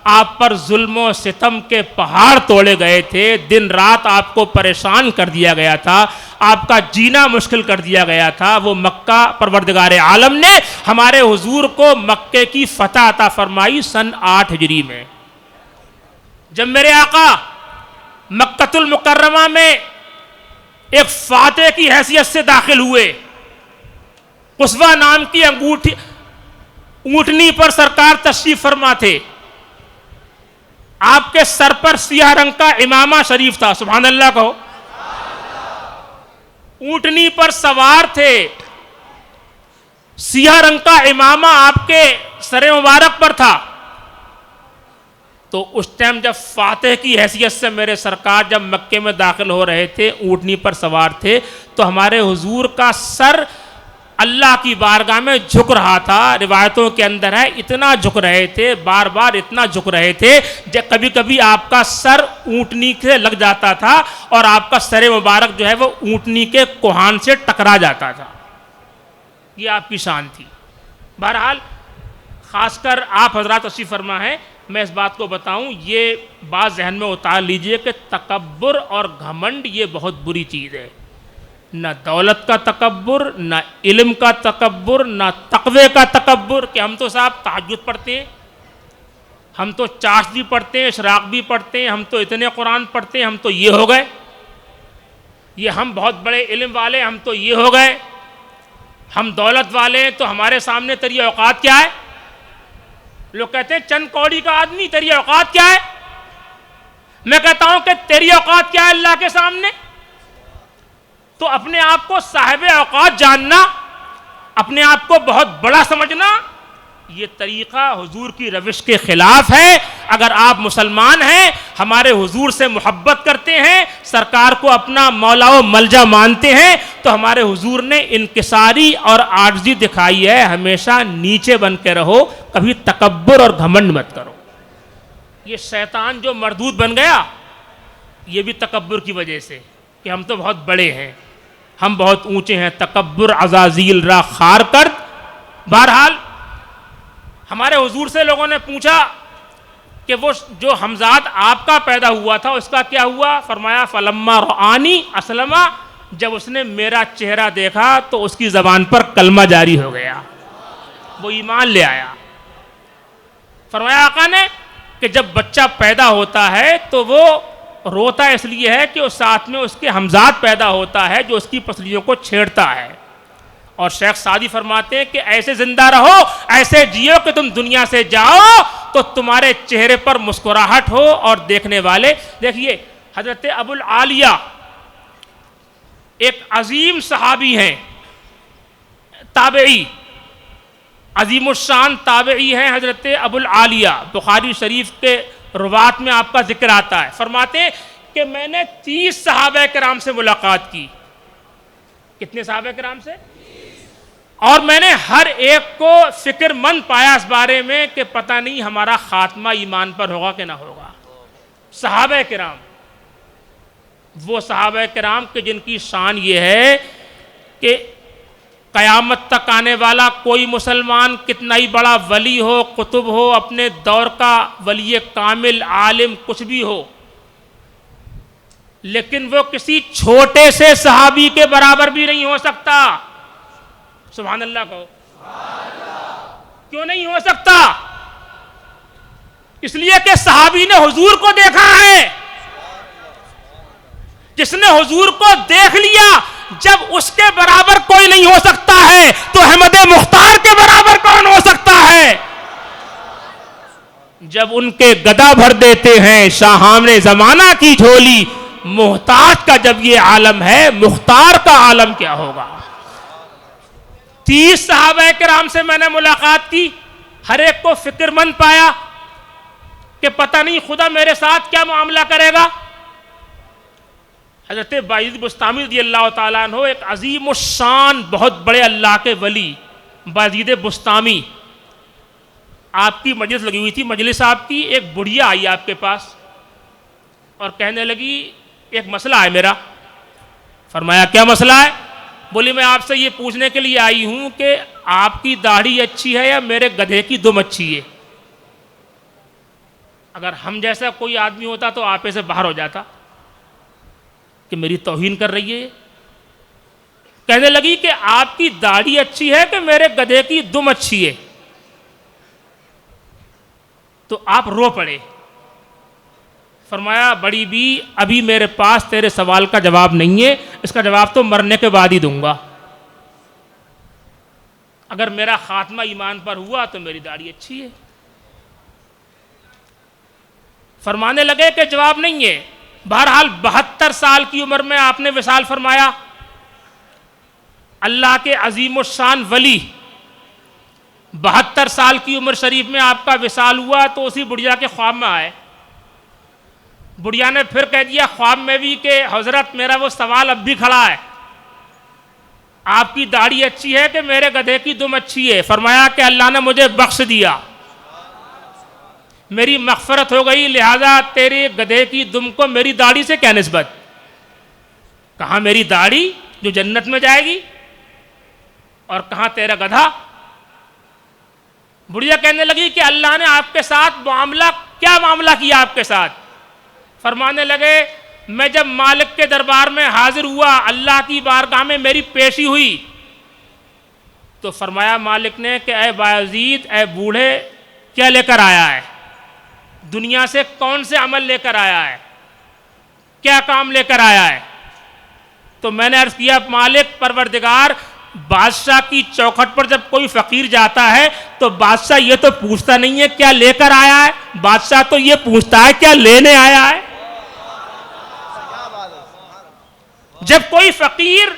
آپ پر ظلم و ستم کے پہاڑ توڑے گئے تھے، دن رات آپ کو پریشان کر دیا گیا تھا، آپ کا جینا مشکل کر دیا گیا تھا، وہ مکہ پروردگار عالم نے ہمارے حضور کو مکے کی فتح عطا فرمائی سن 8 ہجری میں۔ جب میرے آقا مکہ المکرمہ میں ایک فاتح کی حیثیت سے داخل ہوئے، قصوہ نام کی اونٹنی پر سرکار تشریف فرما تھے، آپ کے سر پر سیاہ رنگ کا امامہ شریف تھا، سبحان اللہ کہو، اونٹنی پر سوار تھے، سیاہ رنگ کا امامہ آپ کے سر مبارک پر تھا، تو اس ٹائم جب فاتح کی حیثیت سے میرے سرکار جب مکے میں داخل ہو رہے تھے، اونٹنی پر سوار تھے، تو ہمارے حضور کا سر اللہ کی بارگاہ میں جھک رہا تھا، روایتوں کے اندر ہے اتنا جھک رہے تھے، بار بار اتنا جھک رہے تھے، جب کبھی کبھی آپ کا سر اونٹنی سے لگ جاتا تھا اور آپ کا سر مبارک جو ہے وہ اونٹنی کے کوہان سے ٹکرا جاتا تھا، یہ آپ کی شان تھی۔ بہرحال خاص کر آپ حضرات تشریف فرما ہے، میں اس بات کو بتاؤں، یہ بات ذہن میں اتار لیجئے کہ تکبر اور گھمنڈ یہ بہت بری چیز ہے، نہ دولت کا تکبر، نہ علم کا تکبر، نہ تقوی کا تکبر، کہ ہم تو صاحب تہجد پڑھتے ہیں، ہم تو چاشت بھی پڑھتے ہیں، اشراق بھی پڑھتے ہیں، ہم تو اتنے قرآن پڑھتے ہیں، ہم تو یہ ہو گئے، یہ ہم بہت بڑے علم والے، ہم تو یہ ہو گئے، ہم دولت والے ہیں تو ہمارے سامنے تیری اوقات کیا ہے؟ لوگ کہتے ہیں چند کوڑی کا آدمی، تیری اوقات کیا ہے؟ میں کہتا ہوں کہ تیری اوقات کیا ہے اللہ کے سامنے؟ تو اپنے آپ کو صاحب اوقات جاننا، اپنے آپ کو بہت بڑا سمجھنا، یہ طریقہ حضور کی روش کے خلاف ہے۔ اگر آپ مسلمان ہیں، ہمارے حضور سے محبت کرتے ہیں، سرکار کو اپنا مولا و ملجا مانتے ہیں، تو ہمارے حضور نے انکساری اور عاجزی دکھائی ہے، ہمیشہ نیچے بن کے رہو، کبھی تکبر اور گھمنڈ مت کرو۔ یہ شیطان جو مردود بن گیا، یہ بھی تکبر کی وجہ سے، کہ ہم تو بہت بڑے ہیں، ہم بہت اونچے ہیں، تکبر عزازیل را خار کرد۔ بہرحال ہمارے حضور سے لوگوں نے پوچھا کہ وہ جو حمزاد آپ کا پیدا ہوا تھا اس کا کیا ہوا؟ فرمایا فلما رآنی اسلما، جب اس نے میرا چہرہ دیکھا تو اس کی زبان پر کلمہ جاری ہو گیا، وہ ایمان لے آیا۔ فرمایا آقا نے کہ جب بچہ پیدا ہوتا ہے تو وہ روتا اس لیے ہے کہ اس ساتھ میں اس کے حمزاد پیدا ہوتا ہے جو اس کی پسلیوں کو چھیڑتا ہے۔ اور شیخ سعدی فرماتے ہیں کہ ایسے زندہ رہو، ایسے جیو کہ تم دنیا سے جاؤ تو تمہارے چہرے پر مسکراہٹ ہو اور دیکھنے والے۔ دیکھیے حضرت ابو العالیہ ایک عظیم صحابی ہیں، تابعی، عظیم الشان تابعی ہیں حضرت ابو العالیہ، بخاری شریف کے روات میں آپ کا ذکر آتا ہے۔ فرماتے ہیں کہ میں نے 30 صحابہ کرام سے ملاقات کی. کتنے صحابہ کرام سے؟ اور میں نے ہر ایک کو فکر مند پایا اس بارے میں کہ پتہ نہیں ہمارا خاتمہ ایمان پر ہوگا کہ نہ ہوگا. صحابہ کرام، وہ صحابہ کرام کہ جن کی شان یہ ہے کہ قیامت تک آنے والا کوئی مسلمان کتنا ہی بڑا ولی ہو، قطب ہو، اپنے دور کا ولی کامل، عالم، کچھ بھی ہو، لیکن وہ کسی چھوٹے سے صحابی کے برابر بھی نہیں ہو سکتا. سبحان اللہ کہو. کیوں نہیں ہو سکتا؟ اس لیے کہ صحابی نے حضور کو دیکھا ہے. جس نے حضور کو دیکھ لیا، جب اس کے برابر کوئی نہیں ہو سکتا ہے تو احمد مختار کے برابر کون ہو سکتا ہے؟ جب ان کے گدا بھر دیتے ہیں شاہان زمانہ کی جھولی، محتاج کا جب یہ عالم ہے، مختار کا عالم کیا ہوگا؟ 30 صحابہ کرام سے میں نے ملاقات کی، ہر ایک کو فکر مند پایا کہ پتہ نہیں خدا میرے ساتھ کیا معاملہ کرے گا. حضرت بایزید بسطامی رضی اللہ تعالیٰ عنہ، ایک عظیم الشان بہت بڑے اللہ کے ولی بایزید بسطامی، آپ کی مجلس لگی ہوئی تھی، مجلس آپ کی، ایک بڑھیا آئی آپ کے پاس اور کہنے لگی ایک مسئلہ ہے میرا. فرمایا کیا مسئلہ ہے؟ بولی میں آپ سے یہ پوچھنے کے لیے آئی ہوں کہ آپ کی داڑھی اچھی ہے یا میرے گدھے کی دم اچھی ہے؟ اگر ہم جیسا کوئی آدمی ہوتا تو آپے سے باہر ہو جاتا کہ میری توہین کر رہی ہے. کہنے لگی کہ آپ کی داڑھی اچھی ہے کہ میرے گدھے کی دم اچھی ہے؟ تو آپ رو پڑے. فرمایا بڑی بھی ابھی میرے پاس تیرے سوال کا جواب نہیں ہے، اس کا جواب تو مرنے کے بعد ہی دوں گا. اگر میرا خاتمہ ایمان پر ہوا تو میری داڑھی اچھی ہے. فرمانے لگے کہ جواب نہیں ہے. بہرحال 72 سال کی عمر میں آپ نے وصال فرمایا. اللہ کے عظیم الشان ولی 72 سال کی عمر شریف میں آپ کا وصال ہوا تو اسی بڑھیا کے خواب میں آئے. بڑھیا نے پھر کہہ دیا خواب میں بھی کہ حضرت میرا وہ سوال اب بھی کھڑا ہے، آپ کی داڑھی اچھی ہے کہ میرے گدھے کی دم اچھی ہے؟ فرمایا کہ اللہ نے مجھے بخش دیا، میری مغفرت ہو گئی، لہذا تیرے گدھے کی دم کو میری داڑھی سے کیا نسبت؟ کہاں میری داڑھی جو جنت میں جائے گی اور کہاں تیرا گدھا. بڑھیا کہنے لگی کہ اللہ نے آپ کے ساتھ کیا معاملہ کیا آپ کے ساتھ؟ فرمانے لگے میں جب مالک کے دربار میں حاضر ہوا، اللہ کی بارگاہ میں میری پیشی ہوئی تو فرمایا مالک نے کہ اے بایزید، اے بوڑھے، کیا لے کر آیا ہے؟ دنیا سے کون سے عمل لے کر آیا ہے؟ کیا کام لے کر آیا ہے؟ تو میں نے عرض کیا مالک پروردگار، بادشاہ کی چوکھٹ پر جب کوئی فقیر جاتا ہے تو بادشاہ یہ تو پوچھتا نہیں ہے کیا لے کر آیا ہے، بادشاہ تو یہ پوچھتا ہے کیا لینے آیا ہے. جب کوئی فقیر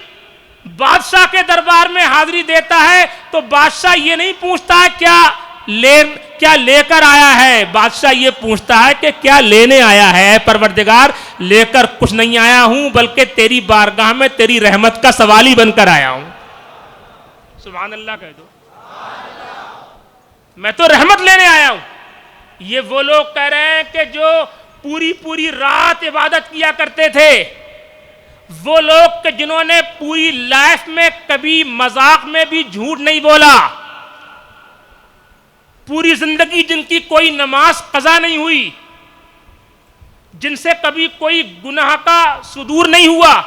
بادشاہ کے دربار میں حاضری دیتا ہے تو بادشاہ یہ نہیں پوچھتا ہے کیا لے کر آیا ہے، بادشاہ یہ پوچھتا ہے کہ کیا لینے آیا ہے. پروردگار لے کر کچھ نہیں آیا ہوں بلکہ تیری بارگاہ میں تیری رحمت کا سوالی بن کر آیا ہوں. سبحان اللہ کہہ دو. میں تو رحمت لینے آیا ہوں. یہ وہ لوگ کہہ رہے ہیں کہ جو پوری رات عبادت کیا کرتے تھے، وہ لوگ کہ جنہوں نے پوری لائف میں کبھی مذاق میں بھی جھوٹ نہیں بولا، پوری زندگی جن کی کوئی نماز قضا نہیں ہوئی، جن سے کبھی کوئی گناہ کا صدور نہیں ہوا،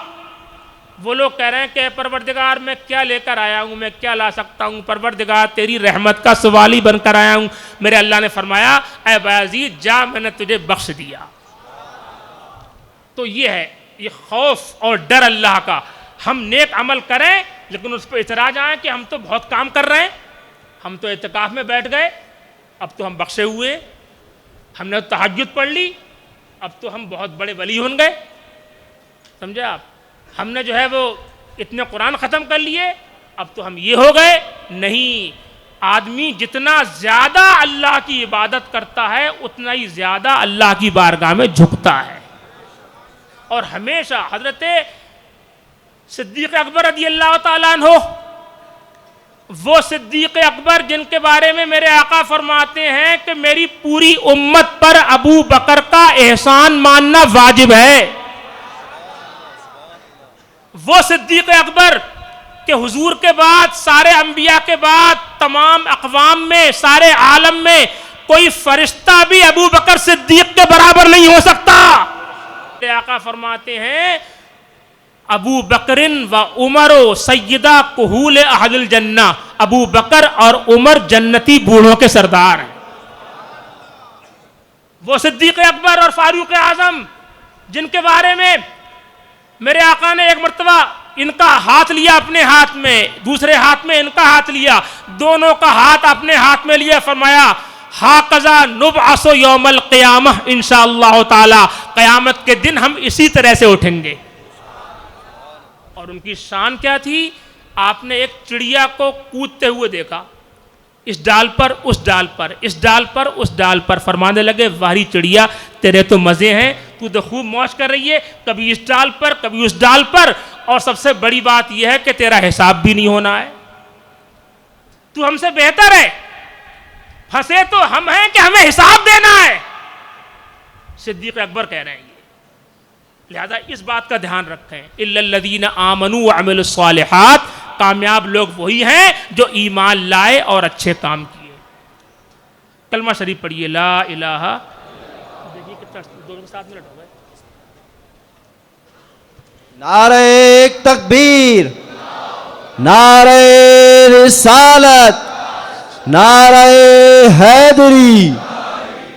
وہ لوگ کہہ رہے ہیں کہ پروردگار میں کیا لے کر آیا ہوں، میں کیا لا سکتا ہوں، پروردگار تیری رحمت کا سوالی بن کر آیا ہوں. میرے اللہ نے فرمایا اے بایزید جا، میں نے تجھے بخش دیا. تو یہ ہے یہ خوف اور ڈر اللہ کا. ہم نیک عمل کریں لیکن اس پہ اعتراض آئیں کہ ہم تو بہت کام کر رہے ہیں، ہم تو اعتکاف میں بیٹھ گئے، اب تو ہم بخشے ہوئے، ہم نے تہجد پڑھ لی، اب تو ہم بہت بڑے ولی بن گئے. سمجھے آپ؟ ہم نے جو ہے وہ اتنے قرآن ختم کر لیے، اب تو ہم یہ ہو گئے. نہیں، آدمی جتنا زیادہ اللہ کی عبادت کرتا ہے اتنا ہی زیادہ اللہ کی بارگاہ میں جھکتا ہے. اور ہمیشہ حضرت صدیق اکبر رضی اللہ تعالیٰ عنہ، وہ صدیق اکبر جن کے بارے میں میرے آقا فرماتے ہیں کہ میری پوری امت پر ابو بکر کا احسان ماننا واجب ہے، وہ صدیق اکبر کہ حضور کے بعد، سارے انبیاء کے بعد، تمام اقوام میں، سارے عالم میں کوئی فرشتہ بھی ابو بکر صدیق کے برابر نہیں ہو سکتا۔ میرے آقا فرماتے ہیں ابو بکرن و عمر سیدہ کہول اہل الجنہ، ابو بکر اور عمر جنتی بوڑھوں کے سردار ہیں۔ وہ صدیق اکبر اور فاروق اعظم جن کے بارے میں میرے آقا نے ایک مرتبہ ان کا ہاتھ لیا اپنے ہاتھ میں، دوسرے ہاتھ میں ان کا ہاتھ لیا، دونوں کا ہاتھ اپنے ہاتھ میں لیا، فرمایا ہاکذا نبعث یوم القیامہ انشاءاللہ تعالی، قیامت کے دن ہم اسی طرح سے اٹھیں گے۔ اور ان کی شان کیا تھی؟ آپ نے ایک چڑیا کو کودتے ہوئے دیکھا، اس ڈال پر اس ڈال پر، اس ڈال پر اس ڈال پر، فرمانے لگے واہی چڑیا تیرے تو مزے ہیں، تو تو خوب موج کر رہی ہے، کبھی اس ڈال پر کبھی اس ڈال پر، اور سب سے بڑی بات یہ ہے کہ تیرا حساب بھی نہیں ہونا ہے، تو ہم سے بہتر ہے، پھنسے تو ہم ہیں کہ ہمیں حساب دینا ہے۔ صدیق اکبر کہہ رہے ہیں یہ، لہذا اس بات کا دھیان رکھیں، الا الذین آمنوا وعملوا الصالحات، کامیاب لوگ وہی ہیں جو ایمان لائے اور اچھے کام کیے۔ کلمہ شریف پڑھیے، لا الہ، دیکھیے کتنا 2 منٹ ہو گئے۔ نعرہ تکبیر، نعرہ رسالت، نعرہ حیدری،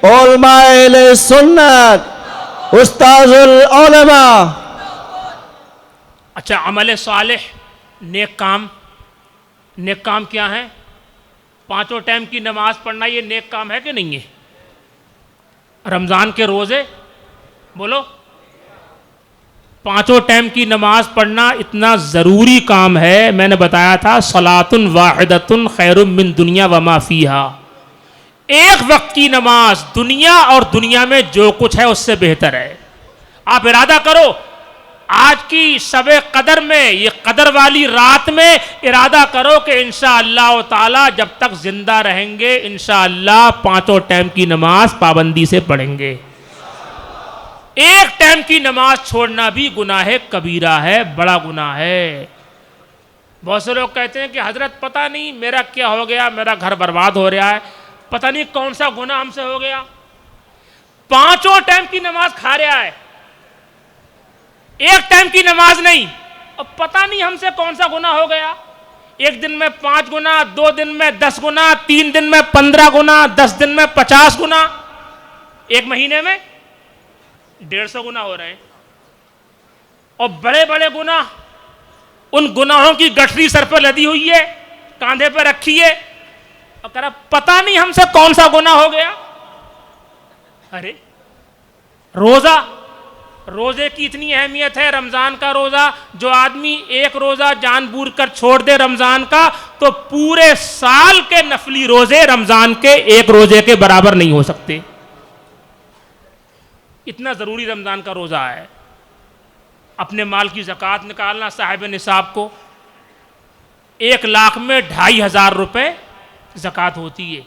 علماء اہل سنت، استاذ العلماء۔ اچھا، عمل صالح، نیک کام کیا ہے؟ 5 ٹائم کی نماز پڑھنا یہ نیک کام ہے کہ نہیں ہے؟ رمضان کے روزے، بولو، 5 ٹائم کی نماز پڑھنا اتنا ضروری کام ہے، میں نے بتایا تھا صلاۃ واحدۃ خیر من دنیا وما فیہا، ایک وقت کی نماز دنیا اور دنیا میں جو کچھ ہے اس سے بہتر ہے۔ آپ ارادہ کرو، آج کی شب قدر میں، یہ قدر والی رات میں ارادہ کرو کہ انشاءاللہ تعالی جب تک زندہ رہیں گے انشاءاللہ 5 ٹائم کی نماز پابندی سے پڑھیں گے۔ ایک ٹائم کی نماز چھوڑنا بھی گناہ کبیرہ ہے، بڑا گناہ ہے۔ بہت سے لوگ کہتے ہیں کہ حضرت پتہ نہیں میرا کیا ہو گیا، میرا گھر برباد ہو رہا ہے، پتہ نہیں کون سا گناہ ہم سے ہو گیا۔ 5 ٹائم کی نماز کھا رہا ہے، ایک ٹائم کی نماز نہیں، اب پتہ نہیں ہم سے کون سا گناہ ہو گیا۔ ایک دن میں 5 گنا، 2 دن میں 10 گنا، 3 دن میں 15 گنا، 10 دن میں 50 گنا، ایک مہینے میں 150 گنا ہو رہے ہیں۔ اور بڑے بڑے گناہ، ان گناہوں کی گٹھری سر پر لدی ہوئی ہے، کاندھے پہ رکھی ہے، اور کہہ رہا پتہ نہیں ہم سے کون سا گناہ ہو گیا۔ ارے روزے کی اتنی اہمیت ہے، رمضان کا روزہ، جو آدمی ایک روزہ جان بوجھ کر چھوڑ دے رمضان کا، تو پورے سال کے نفلی روزے رمضان کے ایک روزے کے برابر نہیں ہو سکتے، اتنا ضروری رمضان کا روزہ ہے۔ اپنے مال کی زکوٰۃ نکالنا، صاحب نصاب کو 1 لاکھ میں 2500 روپے زکوٰۃ ہوتی ہے،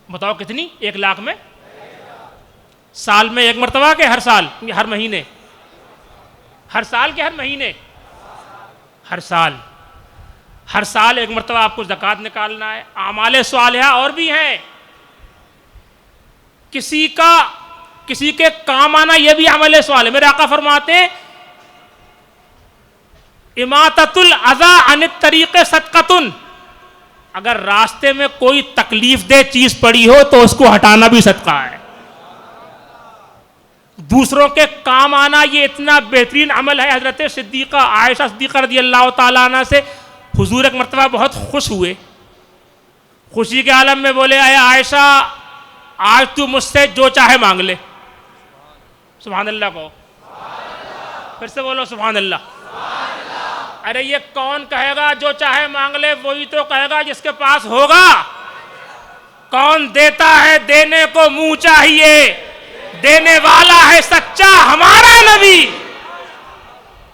بتاؤ کتنی؟ 1 لاکھ میں سال میں ایک مرتبہ کہ ہر سال، ہر مہینے؟ ہر سال کہ ہر مہینے؟ ہر سال ایک مرتبہ آپ کو زکوٰۃ نکالنا ہے۔ اعمال صالحہ اور بھی ہیں، کسی کے کام آنا یہ بھی عمل صالح ہے۔ میرے آقا فرماتے ہیں اماطۃ الاذی عن الطریق صدقۃ، اگر راستے میں کوئی تکلیف دہ چیز پڑی ہو تو اس کو ہٹانا بھی صدقہ ہے۔ دوسروں کے کام آنا یہ اتنا بہترین عمل ہے۔ حضرت صدیقہ عائشہ صدیقہ رضی اللہ تعالیٰ عنہ سے حضور ایک مرتبہ بہت خوش ہوئے، خوشی کے عالم میں بولے اے عائشہ آج تو مجھ سے جو چاہے مانگ لے۔ سبحان اللہ کہو، پھر سے بولو سبحان اللہ۔ ارے یہ کون کہے گا جو چاہے مانگ لے؟ وہی تو کہے گا جس کے پاس ہوگا۔ کون دیتا ہے؟ دینے کو منہ چاہیے، دینے والا ہے سچا ہمارا نبی.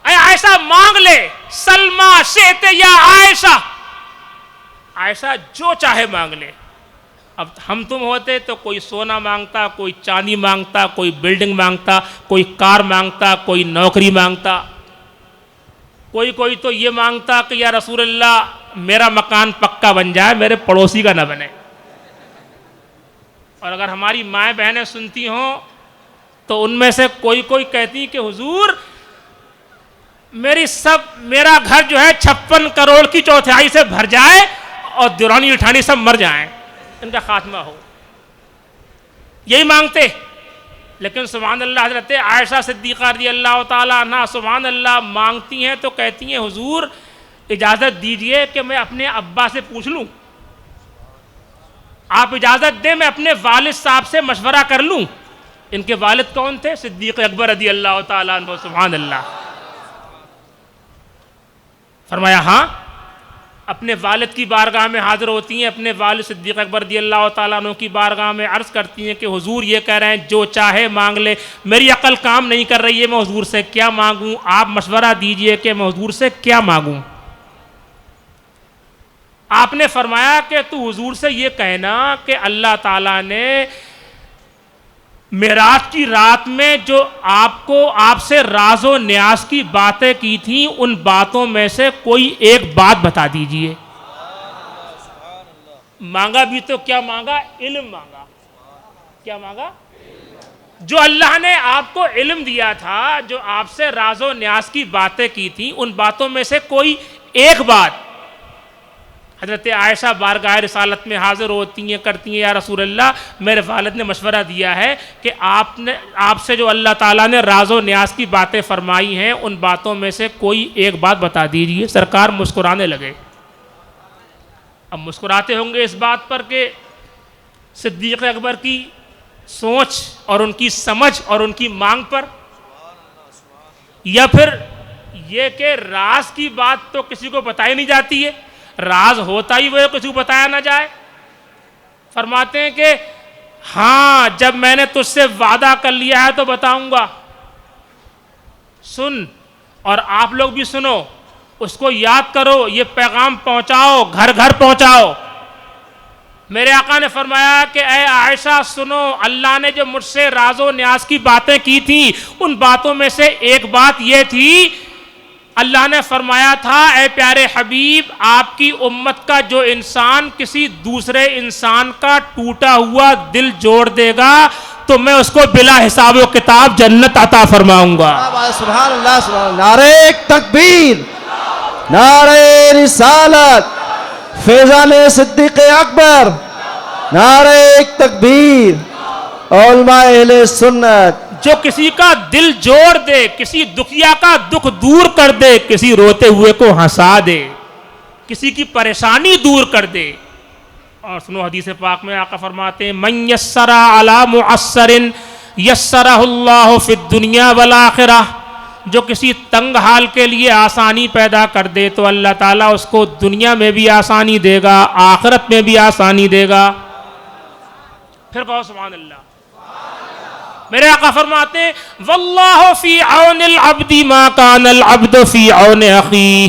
اے عائشہ مانگ لے, سلمہ شئت یا عائشہ, عائشہ جو چاہے مانگ لے. اب ہم تم ہوتے تو کوئی سونا مانگتا, کوئی چاندی مانگتا, کوئی بلڈنگ مانگتا, کوئی کار مانگتا, کوئی نوکری مانگتا, کوئی تو یہ مانگتا کہ یا رسول اللہ میرا مکان پکا بن جائے, میرے پڑوسی کا نہ بنے. اور اگر ہماری مائیں بہنیں سنتی ہوں تو ان میں سے کوئی کہتی کہ حضور میرا گھر جو ہے 56 کروڑ کی چوتھائی سے بھر جائے اور دورانی جٹھانی سب مر جائیں, ان کا خاتمہ ہو. یہی مانگتے. لیکن سبحان اللہ, حضرت عائشہ صدیقہ رضی اللہ تعالیٰ عنہ سبحان اللہ مانگتی ہیں تو کہتی ہیں حضور اجازت دیجئے کہ میں اپنے ابا سے پوچھ لوں, آپ اجازت دیں میں اپنے والد صاحب سے مشورہ کر لوں. ان کے والد کون تھے؟ صدیق اکبر رضی اللہ تعالیٰ عنہ. سبحان اللہ. فرمایا ہاں, اپنے والد کی بارگاہ میں حاضر ہوتی ہیں, اپنے والد صدیق اکبر رضی اللہ تعالیٰ عنہ کی بارگاہ میں عرض کرتی ہیں کہ حضور یہ کہہ رہے ہیں جو چاہے مانگ لے, میری عقل کام نہیں کر رہی ہے, میں حضور سے کیا مانگوں, آپ مشورہ دیجئے کہ میں حضور سے کیا مانگوں. آپ نے فرمایا کہ تو حضور سے یہ کہنا کہ اللہ تعالیٰ نے معراج کی رات میں جو آپ سے راز و نیاز کی باتیں کی تھیں, ان باتوں میں سے کوئی ایک بات بتا دیجئے. مانگا بھی تو کیا مانگا؟ علم مانگا. کیا مانگا؟ جو اللہ نے آپ کو علم دیا تھا, جو آپ سے راز و نیاز کی باتیں کی تھیں, ان باتوں میں سے کوئی ایک بات. حضرت عائشہ بارگاہ رسالت میں حاضر ہوتی ہیں, کرتی ہیں یا رسول اللہ میرے والد نے مشورہ دیا ہے کہ آپ سے جو اللہ تعالیٰ نے راز و نیاز کی باتیں فرمائی ہیں ان باتوں میں سے کوئی ایک بات بتا دیجئے. سرکار مسکرانے لگے. اب مسکراتے ہوں گے اس بات پر کہ صدیق اکبر کی سوچ اور ان کی سمجھ اور ان کی مانگ پر, یا پھر یہ کہ راز کی بات تو کسی کو بتائی نہیں جاتی ہے, راز ہوتا ہی وہ کسی کو بتایا نہ جائے. فرماتے ہیں کہ ہاں جب میں نے تجھ سے وعدہ کر لیا ہے تو بتاؤں گا. سن, اور آپ لوگ بھی سنو, اس کو یاد کرو, یہ پیغام پہنچاؤ, گھر گھر پہنچاؤ. میرے آقا نے فرمایا کہ اے عائشہ سنو, اللہ نے جو مجھ سے راز و نیاز کی باتیں کی تھی ان باتوں میں سے ایک بات یہ تھی, اللہ نے فرمایا تھا اے پیارے حبیب آپ کی امت کا جو انسان کسی دوسرے انسان کا ٹوٹا ہوا دل جوڑ دے گا تو میں اس کو بلا حساب و کتاب جنت عطا فرماؤں گا. سبحان اللہ, سبحان اللہ. نعرہ تکبیر, نعرہ رسالت, فیضان صدیق اکبر, نعرہ تکبیر. علماء اہل سنت جو کسی کا دل جوڑ دے, کسی دکھیا کا دکھ دور کر دے, کسی روتے ہوئے کو ہنسا دے, کسی کی پریشانی دور کر دے. اور سنو حدیث پاک میں آقا فرماتے ہیں من یسر علی معسر یسرہ اللہ فی الدنیا والآخرہ, جو کسی تنگ حال کے لیے آسانی پیدا کر دے تو اللہ تعالیٰ اس کو دنیا میں بھی آسانی دے گا, آخرت میں بھی آسانی دے گا. پھر کہو سبحان اللہ. میرے آقا فرماتے ہیں واللہ فی عون العبد ما کان العبد فی عون اخیہ,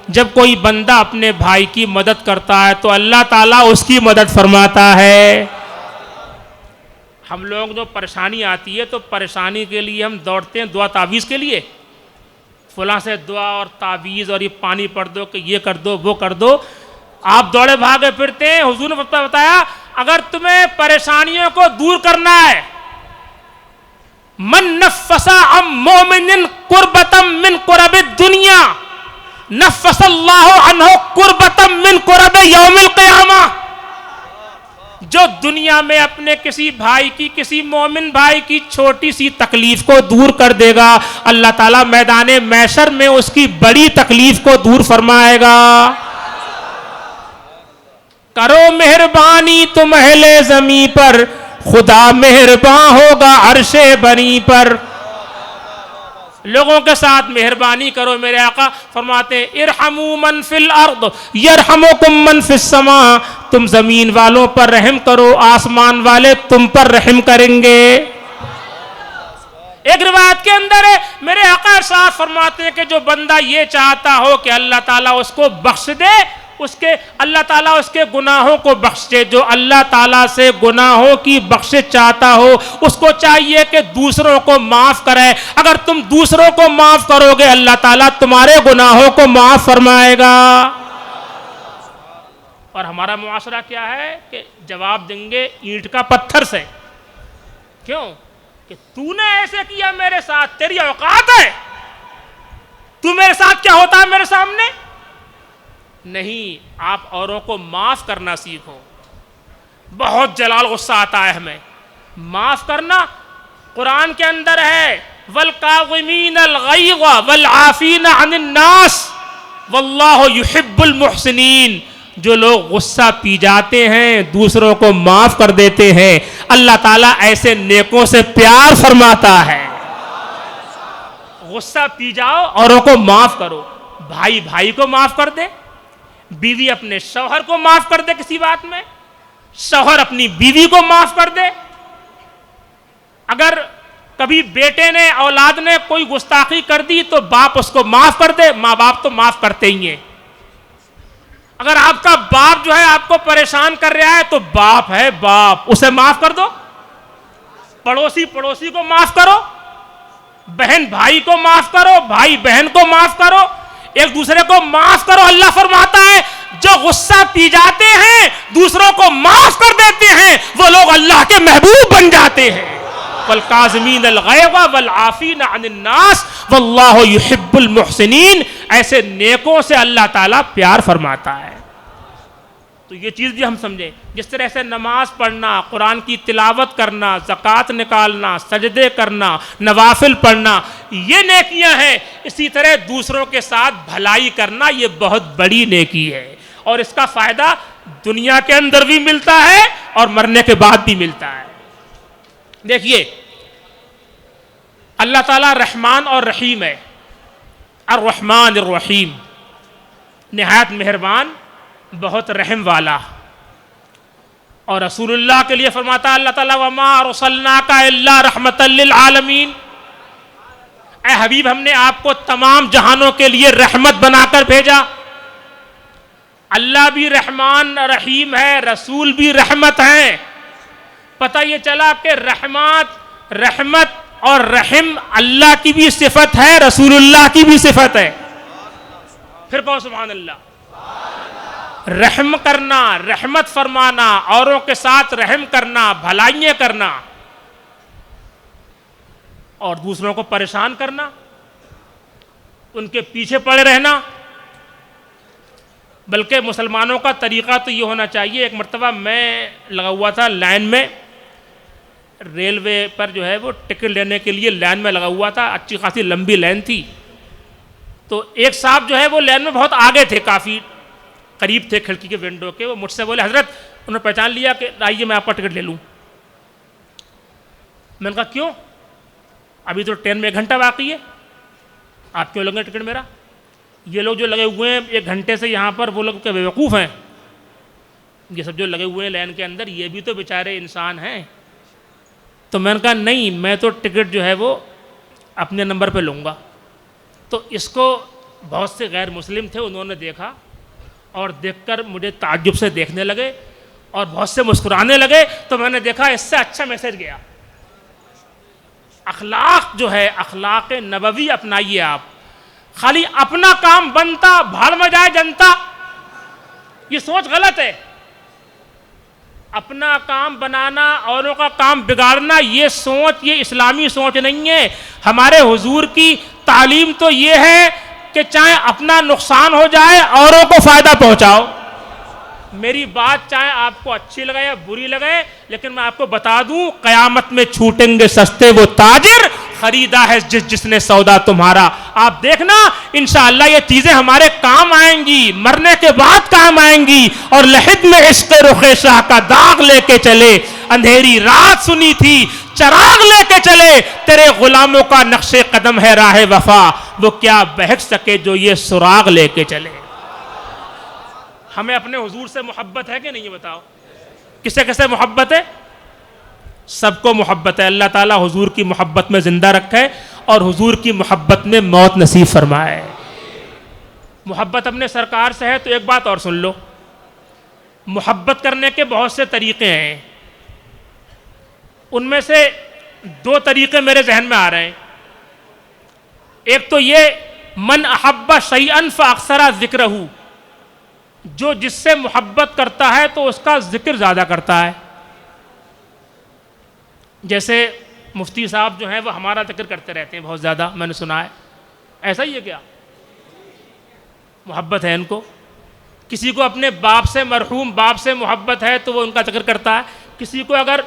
جب کوئی بندہ اپنے بھائی کی مدد کرتا ہے تو اللہ تعالیٰ اس کی مدد فرماتا ہے. ہم لوگ جو پریشانی آتی ہے تو پریشانی کے لیے ہم دوڑتے ہیں دعا تعویذ کے لیے, فلاں سے دعا اور تعویذ اور یہ پانی پڑھ دو کہ یہ کر دو وہ کر دو, آپ دوڑے بھاگے پھرتے ہیں. حضور نے بتایا اگر تمہیں پریشانیوں کو دور کرنا ہے, من نفس عن مومن قربتا من قرب الدنیا نفس اللہ عنہ قربتا من قرب یوم القیامہ, جو دنیا میں اپنے کسی بھائی کی, کسی مومن بھائی کی چھوٹی سی تکلیف کو دور کر دے گا, اللہ تعالیٰ میدان محشر میں اس کی بڑی تکلیف کو دور فرمائے گا. کرو مہربانی تم اہل زمین پر, خدا مہربان ہوگا عرش بنی پر. لوگوں کے ساتھ مہربانی کرو. میرے آقا فرماتے ہیں ارحموا من فی الارض یرحمکم من فی السماء, تم زمین والوں پر رحم کرو, آسمان والے تم پر رحم کریں گے. ایک روایت کے اندر ہے میرے آقا صاحب فرماتے ہیں کہ جو بندہ یہ چاہتا ہو کہ اللہ تعالیٰ اس کو بخش دے، اللہ تعالیٰ اس کے گناہوں کو بخش دے، جو اللہ تعالیٰ سے گناہوں کی بخشش چاہتا ہو اس کو چاہیے کہ دوسروں کو معاف کرے۔ اگر تم دوسروں کو معاف کرو گے اللہ تعالیٰ تمہارے گناہوں کو معاف فرمائے گا۔ اور ہمارا معاشرہ کیا ہے کہ جواب دیں گے اینٹ کا پتھر سے۔ کیوں؟ کہ تو نے ایسے کیا میرے ساتھ، تیری اوقات ہے، تو میرے ساتھ کیا ہوتا ہے میرے سامنے؟ نہیں، آپ اوروں کو معاف کرنا سیکھو۔ بہت جلال غصہ آتا ہے ہمیں۔ معاف کرنا قرآن کے اندر ہے وَالْقَاظِمِينَ الْغَيْظَ وَالْعَافِينَ عَنِ النَّاسِ وَاللَّهُ يُحِبُّ الْمُحْسِنِينَ۔ جو لوگ غصہ پی جاتے ہیں دوسروں کو معاف کر دیتے ہیں، اللہ تعالیٰ ایسے نیکوں سے پیار فرماتا ہے۔ غصہ پی جاؤ، اوروں کو معاف کرو۔ بھائی بھائی کو معاف کر دے، بیوی اپنے شوہر کو معاف کر دے کسی بات میں، شوہر اپنی بیوی کو معاف کر دے۔ اگر کبھی بیٹے نے اولاد نے کوئی گستاخی کر دی تو باپ اس کو معاف کر دے، ماں باپ تو معاف کرتے ہی ہیں۔ اگر آپ کا باپ جو ہے آپ کو پریشان کر رہا ہے تو باپ ہے، باپ اسے معاف کر دو۔ پڑوسی کو معاف کرو، بہن بھائی کو معاف کرو، بھائی بہن کو معاف کرو، ایک دوسرے کو معاف کرو۔ اللہ فرماتا ہے جو غصہ پی جاتے ہیں دوسروں کو معاف کر دیتے ہیں وہ لوگ اللہ کے محبوب بن جاتے ہیں۔ وَالْقَاظِمِينَ الْغَيْظَ وَالْعَافِينَ عَنِ النَّاسِ وَاللَّهُ يُحِبُّ الْمُحْسِنِينَ۔ ایسے نیکوں سے اللہ تعالیٰ پیار فرماتا ہے۔ تو یہ چیز بھی ہم سمجھیں، جس طرح سے نماز پڑھنا، قرآن کی تلاوت کرنا، زکوٰۃ نکالنا، سجدے کرنا، نوافل پڑھنا، یہ نیکیاں ہیں، اسی طرح دوسروں کے ساتھ بھلائی کرنا یہ بہت بڑی نیکی ہے، اور اس کا فائدہ دنیا کے اندر بھی ملتا ہے اور مرنے کے بعد بھی ملتا ہے۔ دیکھیے اللہ تعالیٰ رحمان اور رحیم ہے، الرحمن الرحیم، نہایت مہربان، بہت رحم والا۔ اور رسول اللہ کے لیے فرماتا ہے اللہ تعالیٰ وَمَا أَرْسَلْنَاكَ إِلَّا رَحْمَةً لِّلْعَالَمِينَ، اے حبیب ہم نے آپ کو تمام جہانوں کے لیے رحمت بنا کر بھیجا۔ اللہ بھی رحمان رحیم ہے، رسول بھی رحمت ہے۔ پتہ یہ چلا کہ رحمت اور رحم اللہ کی بھی صفت ہے، رسول اللہ کی بھی صفت ہے۔ پھر کہو سبحان اللہ۔ رحم کرنا، رحمت فرمانا، اوروں کے ساتھ رحم کرنا، بھلائیاں کرنا، اور دوسروں کو پریشان کرنا، ان کے پیچھے پڑے رہنا۔ بلکہ مسلمانوں کا طریقہ تو یہ ہونا چاہیے۔ ایک مرتبہ میں لگا ہوا تھا لائن میں، ریلوے پر جو ہے وہ ٹکٹ لینے کے لیے لائن میں لگا ہوا تھا، اچھی خاصی لمبی لائن تھی۔ تو ایک صاحب جو ہے وہ لائن میں بہت آگے تھے، کافی قریب تھے کھڑکی کے ونڈو کے۔ وہ مجھ سے بولے حضرت، انہوں نے پہچان لیا کہ آئیے میں آپ کا ٹکٹ لے لوں۔ میں نے کہا کیوں؟ ابھی تو ٹرین میں 1 گھنٹہ باقی ہے، آپ کیوں لگیں ٹکٹ میرا؟ یہ لوگ جو لگے ہوئے ہیں 1 گھنٹے سے یہاں پر، وہ لوگ کیا بیوقوف ہیں؟ یہ سب جو لگے ہوئے ہیں لائن کے اندر یہ بھی تو بیچارے انسان ہیں۔ تو میں نے کہا نہیں، میں تو ٹکٹ جو ہے وہ اپنے نمبر پہ لوں گا۔ تو اس کو بہت سے غیر مسلم تھے، انہوں نے دیکھا اور دیکھ کر مجھے تعجب سے دیکھنے لگے اور بہت سے مسکرانے لگے۔ تو میں نے دیکھا اس سے اچھا میسج گیا۔ اخلاق جو ہے، اخلاق نبوی اپنائیے آپ۔ خالی اپنا کام بنتا، بھاڑ میں جائے جنتا، یہ سوچ غلط ہے۔ اپنا کام بنانا، اوروں کا کام بگاڑنا، یہ سوچ، یہ اسلامی سوچ نہیں ہے۔ ہمارے حضور کی تعلیم تو یہ ہے کہ چاہے اپنا نقصان ہو جائے اوروں کو فائدہ پہنچاؤ۔ میری بات چاہے آپ کو اچھی لگے یا بری لگے، لیکن میں آپ کو بتا دوں قیامت میں چھوٹیں گے سستے وہ تاجر، خریدا ہے جس نے سودا تمہارا۔ آپ دیکھنا انشاءاللہ یہ چیزیں ہمارے کام آئیں گی، مرنے کے بعد کام آئیں گی۔ اور لحد میں عشق رخ شاہ کا داغ لے کے چلے، اندھیری رات سنی تھی چراغ لے کے چلے، تیرے غلاموں کا نقش قدم ہے راہ وفا، وہ کیا بہک سکے جو یہ سراغ لے کے چلے۔ ہمیں اپنے حضور سے محبت ہے کہ نہیں، یہ بتاؤ؟ کس سے محبت ہے؟ سب کو محبت ہے. اللہ تعالیٰ حضور کی محبت میں زندہ رکھے اور حضور کی محبت میں موت نصیب فرمائے. محبت اپنے سرکار سے ہے تو ایک بات اور سن لو. محبت کرنے کے بہت سے طریقے ہیں. ان میں سے 2 طریقے میرے ذہن میں آ رہے ہیں. ایک تو یہ من احب شیئا فاکثر ذکرہ، جو جس سے محبت کرتا ہے تو اس کا ذکر زیادہ کرتا ہے. جیسے مفتی صاحب جو ہیں وہ ہمارا ذکر کرتے رہتے ہیں بہت زیادہ، میں نے سنا ہے. ایسا ہی ہے کیا؟ محبت ہے ان کو. کسی کو اپنے باپ سے، مرحوم باپ سے محبت ہے تو وہ ان کا ذکر کرتا ہے. کسی کو اگر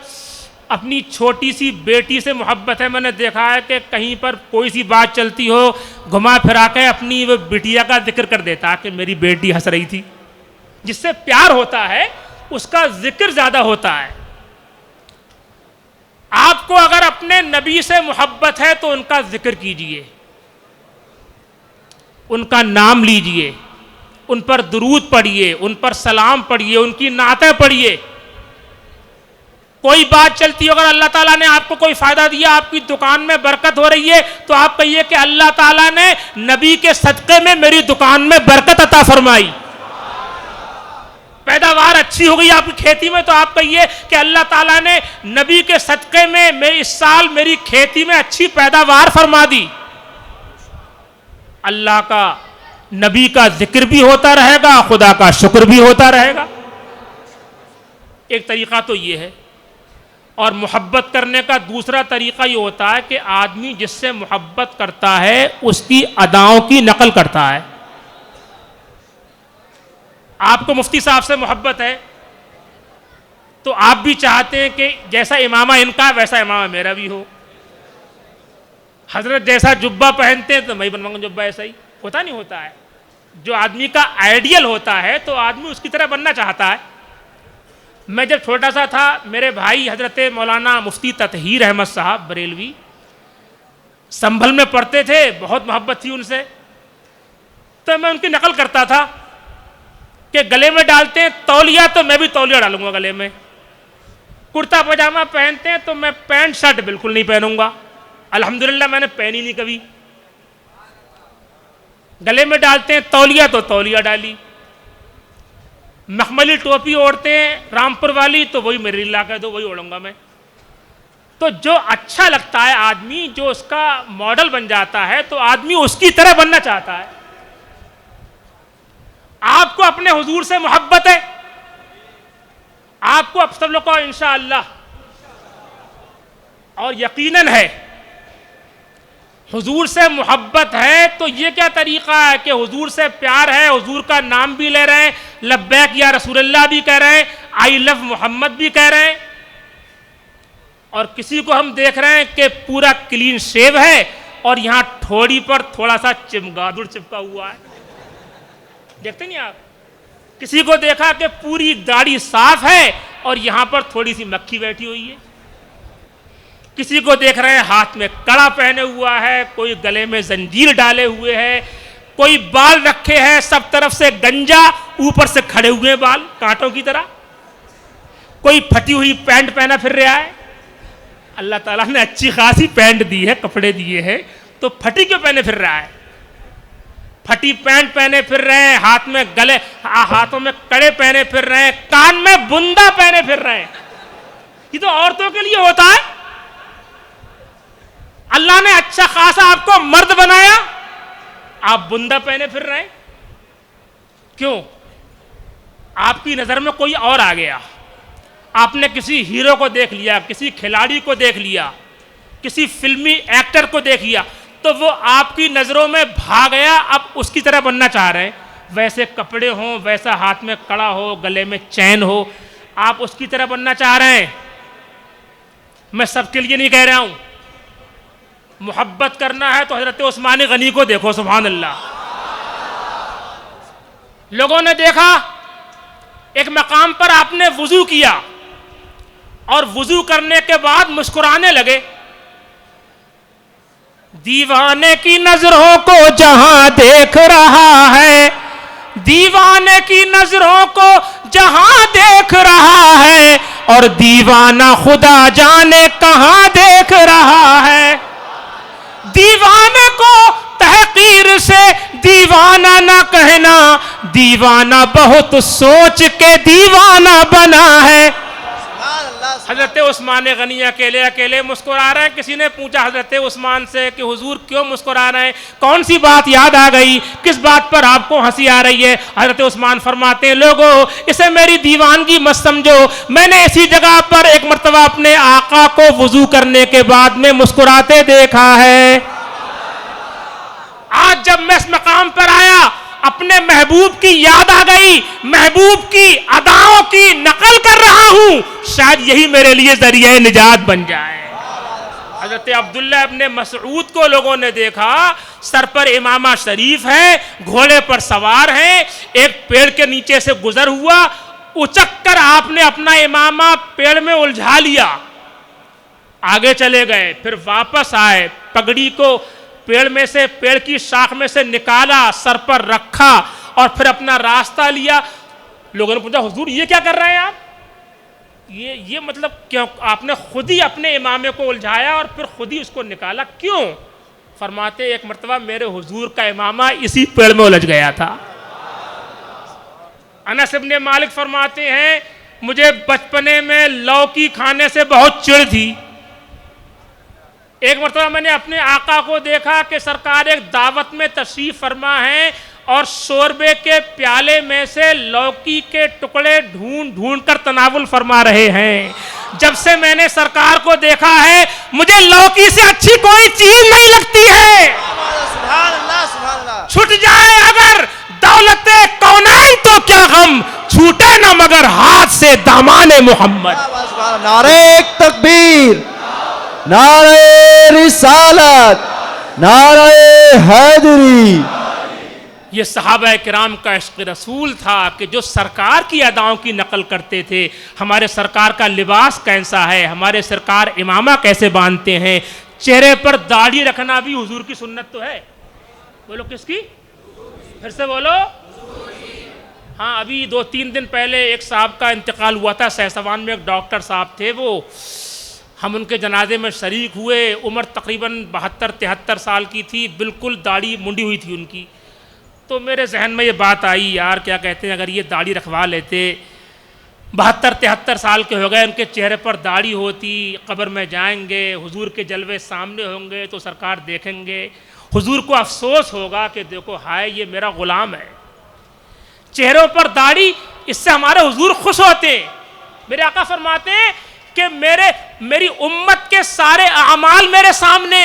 اپنی چھوٹی سی بیٹی سے محبت ہے، میں نے دیکھا ہے کہ کہیں پر کوئی سی بات چلتی ہو گھما پھرا کے اپنی وہ بٹیا کا ذکر کر دیتا کہ میری بیٹی ہنس رہی تھی. جس سے پیار ہوتا ہے اس کا ذکر زیادہ ہوتا ہے. آپ کو اگر اپنے نبی سے محبت ہے تو ان کا ذکر کیجئے، ان کا نام لیجئے، ان پر درود پڑھیے، ان پر سلام پڑھیے، ان کی نعتیں پڑھیے. کوئی بات چلتی ہے، اگر اللہ تعالیٰ نے آپ کو کوئی فائدہ دیا، آپ کی دکان میں برکت ہو رہی ہے تو آپ کہیے کہ اللہ تعالیٰ نے نبی کے صدقے میں میری دکان میں برکت عطا فرمائی. پیداوار اچھی ہو گئی آپ کی کھیتی میں تو آپ کہیے کہ اللہ تعالیٰ نے نبی کے صدقے میں اس سال میری کھیتی میں اچھی پیداوار فرما دی. اللہ کا، نبی کا ذکر بھی ہوتا رہے گا، خدا کا شکر بھی ہوتا رہے گا. ایک طریقہ تو یہ ہے. اور محبت کرنے کا دوسرا طریقہ یہ ہوتا ہے کہ آدمی جس سے محبت کرتا ہے اس کی اداؤں کی نقل کرتا ہے. آپ کو مفتی صاحب سے محبت ہے تو آپ بھی چاہتے ہیں کہ جیسا امامہ ان کا ویسا امامہ میرا بھی ہو. حضرت جیسا جبہ پہنتے ہیں تو میں بنواؤں گا جبہ ایسا ہی. ہوتا نہیں ہوتا ہے. جو آدمی کا آئیڈیل ہوتا ہے تو آدمی اس کی طرح بننا چاہتا ہے. میں جب چھوٹا سا تھا، میرے بھائی حضرت مولانا مفتی تطہیر احمد صاحب بریلوی سنبھل میں پڑھتے تھے، بہت محبت تھی ان سے، تو میں ان کی نقل کرتا تھا کہ گلے میں ڈالتے ہیں تولیہ تو میں بھی تولیہ ڈالوں گا گلے میں. کرتا پاجامہ پہنتے ہیں تو میں پینٹ شرٹ بالکل نہیں پہنوں گا. الحمدللہ میں نے پہنی نہیں کبھی. گلے میں ڈالتے ہیں تولیہ تو تولیہ ڈالی. مخملی ٹوپی اوڑھتے ہیں رامپور والی تو وہی میرے لیے لا کے دو، وہی اوڑھوں گا میں. تو جو اچھا لگتا ہے آدمی، جو اس کا ماڈل بن جاتا ہے تو آدمی اس کی طرح بننا چاہتا ہے. آپ کو اپنے حضور سے محبت ہے، آپ کو اب سب لوگ کو انشاءاللہ اور یقیناً ہے حضور سے محبت ہے تو یہ کیا طریقہ ہے کہ حضور سے پیار ہے، حضور کا نام بھی لے رہے ہیں، لبیک یا رسول اللہ بھی کہہ رہے ہیں، آئی لو محمد بھی کہہ رہے ہیں. اور کسی کو ہم دیکھ رہے ہیں کہ پورا کلین شیو ہے اور یہاں ٹھوڑی پر تھوڑا سا چمگادڑ چپکا ہوا ہے. دیکھتے نہیں آپ؟ کسی کو دیکھا کہ پوری داڑھی صاف ہے اور یہاں پر تھوڑی سی مکھی بیٹھی ہوئی ہے. کسی کو دیکھ رہے ہیں ہاتھ میں کڑا پہنے ہوا ہے، کوئی گلے میں زنجیر ڈالے ہوئے ہے، کوئی بال رکھے ہیں سب طرف سے گنجا، اوپر سے کھڑے ہوئے بال کانٹوں کی طرح، کوئی پھٹی ہوئی پینٹ پہنا پھر رہا ہے. اللہ تعالیٰ نے اچھی خاصی پینٹ دی ہے، کپڑے دیے ہیں، تو پھٹی کیوں پہنے پھر رہا ہے؟ پھٹی پینٹ پہنے پھر رہے ہیں، ہاتھوں میں کڑے پہنے پھر رہے ہیں، کان میں بندہ پہنے پھر رہے ہیں. یہ تو عورتوں کے لیے ہوتا ہے. اللہ نے اچھا خاصا آپ کو مرد بنایا، آپ بندہ پہنے پھر رہے ہیں. کیوں؟ آپ کی نظر میں کوئی اور آ گیا. آپ نے کسی ہیرو کو دیکھ لیا، کسی کھلاڑی کو دیکھ لیا، کسی فلمی ایکٹر کو دیکھ لیا تو وہ آپ کی نظروں میں بھاگ گیا، اب اس کی طرح بننا چاہ رہے ہیں. ویسے کپڑے ہوں، ویسا ہاتھ میں کڑا ہو، گلے میں چین ہو، آپ اس کی طرح بننا چاہ رہے ہیں. میں سب کے لیے نہیں کہہ رہا ہوں. محبت کرنا ہے تو حضرت عثمان غنی کو دیکھو، سبحان اللہ. لوگوں نے دیکھا ایک مقام پر آپ نے وضو کیا اور وضو کرنے کے بعد مسکرانے لگے. دیوانے کی نظروں کو جہاں دیکھ رہا ہے، دیوانے کی نظروں کو جہاں دیکھ رہا ہے، اور دیوانہ خدا جانے کہاں دیکھ رہا ہے. دیوانے کو تحقیر سے دیوانہ نہ کہنا, دیوانہ بہت سوچ کے دیوانہ بنا ہے. حضرت عثمان غنی اکیلے مسکرا رہے ہیں. کسی نے پوچھا حضرت عثمان سے کہ حضور کیوں مسکرا رہے ہیں, کون سی بات یاد آ گئی, کس بات پر آپ کو ہنسی آ رہی ہے؟ حضرت عثمان فرماتے ہیں لوگوں اسے میری دیوانگی مت سمجھو, میں نے اسی جگہ پر ایک مرتبہ اپنے آقا کو وضو کرنے کے بعد میں مسکراتے دیکھا ہے. آج جب میں اس مقام پر آیا اپنے محبوب کی یاد آ گئی, محبوب کی اداؤں کی نقل کر رہا ہوں, شاید یہی میرے لیے ذریعہ نجات بن جائے. حضرت عبداللہ ابن مسعود کو لوگوں نے دیکھا, سر پر امامہ شریف ہے, گھوڑے پر سوار ہیں, ایک پیڑ کے نیچے سے گزر ہوا, اچک کر آپ نے اپنا امامہ پیڑ میں الجھا لیا, آگے چلے گئے, پھر واپس آئے, پگڑی کو پیڑ کی شاخ میں سے نکالا, سر پر رکھا اور پھر اپنا راستہ لیا. لوگوں نے پوچھا حضور یہ کیا کر رہے ہیں آپ, یہ مطلب کیوں آپ نے خود ہی اپنے امامے کو الجھایا اور پھر خود ہی اس کو نکالا کیوں؟ فرماتے ایک مرتبہ میرے حضور کا امامہ اسی پیڑ میں الجھ گیا تھا. انس ابن مالک فرماتے ہیں مجھے بچپنے میں لوکی کھانے سے بہت چڑ تھی. ایک مرتبہ میں نے اپنے آقا کو دیکھا کہ سرکار ایک دعوت میں تشریف فرما ہے اور شوربے کے پیالے میں سے لوکی کے ٹکڑے ڈھونڈ ڈھونڈ کر تناول فرما رہے ہیں. جب سے میں نے سرکار کو دیکھا ہے مجھے لوکی سے اچھی کوئی چیز نہیں لگتی ہے. سبحان اللہ سبحان اللہ. چھٹ جائے اگر دولت کونین تو کیا غم, چھوٹے نہ مگر ہاتھ سے دامان محمد. نعرہ تکبیر, نعرہ رسالت, نعرہ حیدری. یہ صحابہ کرام کا عشق رسول تھا کہ جو سرکار کی اداؤں کی نقل کرتے تھے. ہمارے سرکار کا لباس کیسا ہے, ہمارے سرکار امامہ کیسے باندھتے ہیں, چہرے پر داڑھی رکھنا بھی حضور کی سنت تو ہے. بولو کس کی, پھر سے بولو. ہاں ابھی 2-3 دن پہلے ایک صاحب کا انتقال ہوا تھا سہسوان میں, ایک ڈاکٹر صاحب تھے, وہ ہم ان کے جنازے میں شریک ہوئے. عمر تقریباً 72-73 سال کی تھی, بالکل داڑھی منڈی ہوئی تھی ان کی. تو میرے ذہن میں یہ بات آئی یار کیا کہتے ہیں اگر یہ داڑھی رکھوا لیتے, 72-73 سال کے ہو گئے, ان کے چہرے پر داڑھی ہوتی, قبر میں جائیں گے, حضور کے جلوے سامنے ہوں گے تو سرکار دیکھیں گے, حضور کو افسوس ہوگا کہ دیکھو ہائے یہ میرا غلام ہے. چہروں پر داڑھی, اس سے ہمارے حضور خوش ہوتے ہیں. میرے آقا فرماتے ہیں کہ میری امت کے سارے اعمال میرے سامنے.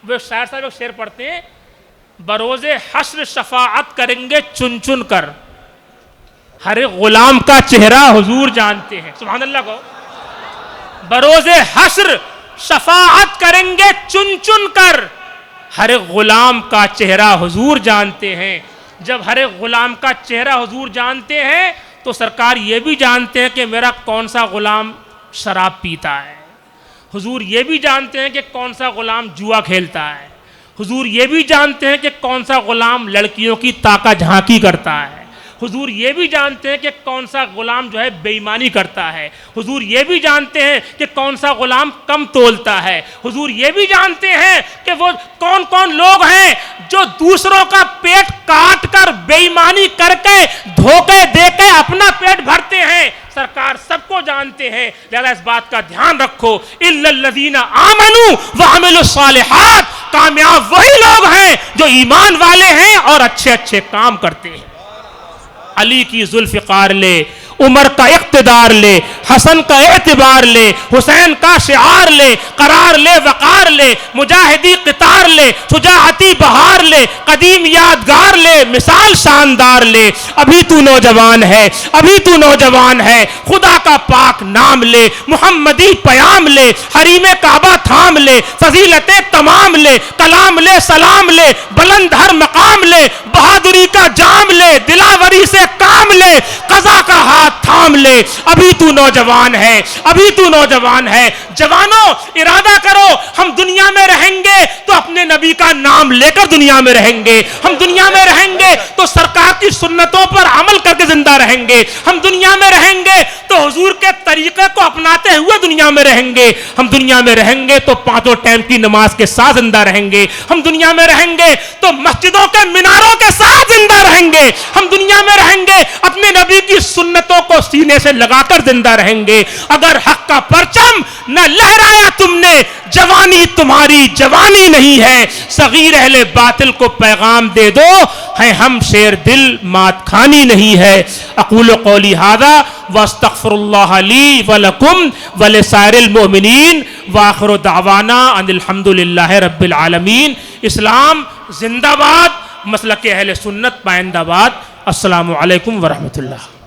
وہ شاعر صاحب ایک شعر پڑھتے ہیں, بروز حشر شفاعت کریں گے چن چن کر, ہر ایک غلام کا چہرہ حضور جانتے ہیں. سبحان اللہ کو. بروز حشر شفاعت کریں گے چن چن کر, ہر ایک غلام کا چہرہ حضور جانتے ہیں. جب ہر ایک غلام کا چہرہ حضور جانتے ہیں تو سرکار یہ بھی جانتے ہیں کہ میرا کون سا غلام شراب پیتا ہے. حضور یہ بھی جانتے ہیں کہ کون سا غلام جوا کھیلتا ہے. حضور یہ بھی جانتے ہیں کہ کون سا غلام لڑکیوں کی تاکہ جھانکی کرتا ہے. حضور یہ بھی جانتے ہیں کہ کون سا غلام جو ہے بے ایمانی کرتا ہے. حضور یہ بھی جانتے ہیں کہ کون سا غلام کم تولتا ہے. حضور یہ بھی جانتے ہیں کہ وہ کون کون لوگ ہیں جو دوسروں کا پیٹ کاٹ کر بے ایمانی کر کے دھوکے دے کے اپنا پیٹ بھرتے ہیں. سرکار سب کو جانتے ہیں, لہذا اس بات کا دھیان رکھو. الا الذین آمنوا وعملوا الصالحات, کامیاب وہی لوگ ہیں جو ایمان والے ہیں اور اچھے اچھے کام کرتے ہیں. علی کی ذوالفقار لے, عمر کا اقتدار لے, حسن کا اعتبار لے, حسین کا شعار لے, قرار لے, وقار لے, مجاہدی قطار لے, شجاعتی بہار لے, قدیم یادگار لے, مثال شاندار لے. ابھی تو نوجوان ہے, ابھی تو نوجوان ہے, خدا کا پاک نام لے, محمدی پیام لے, حریم کعبہ تھام لے, فضیلتیں تمام لے, کلام لے, سلام لے, بلند ہر مقام لے, بہادری کا جام لے, دلاوری سے کام لے, قضا کا ہاتھ تھام لے. ابھی تو نوجوان ہے, ابھی تو نوجوان ہے. جوانوں ارادہ کرو, ہم دنیا میں رہیں گے تو اپنے اپنے نبی کا نام لے کر دنیا میں رہیں گے. ہم دنیا میں رہیں گے تو سرکار کی سنتوں پر عمل کر کے زندہ رہیں گے. ہم دنیا میں رہیں گے تو حضور کے طریقے کو اپناتے ہوئے دنیا میں رہیں گے. ہم دنیا میں رہیں گے تو 5 ٹائم کی نماز کے ساتھ زندہ رہیں گے. ہم دنیا میں رہیں گے تو مسجدوں کے میناروں کے ساتھ زندہ رہیں گے. ہم دنیا میں رہیں گے اپنے نبی کی سنتوں کو سینے سے لگا کر زندہ رہیں گے. اگر حق کا پرچم نہ لہرایا تم نے، جوانی تمہاری جوانی نہیں ہے. صغیر اہل باطل کو پیغام دے دو، ہیں ہم شیر دل مات کھانی نہیں ہے. اقول قولی ھذا واستغفر اللہ لی ولکم ولسائر المؤمنین وآخر دعوانا ان الحمد للہ رب العالمین. اسلام زندہ باد، مسلک اہل سنت پائندہ باد. السلام علیکم ورحمۃ اللہ.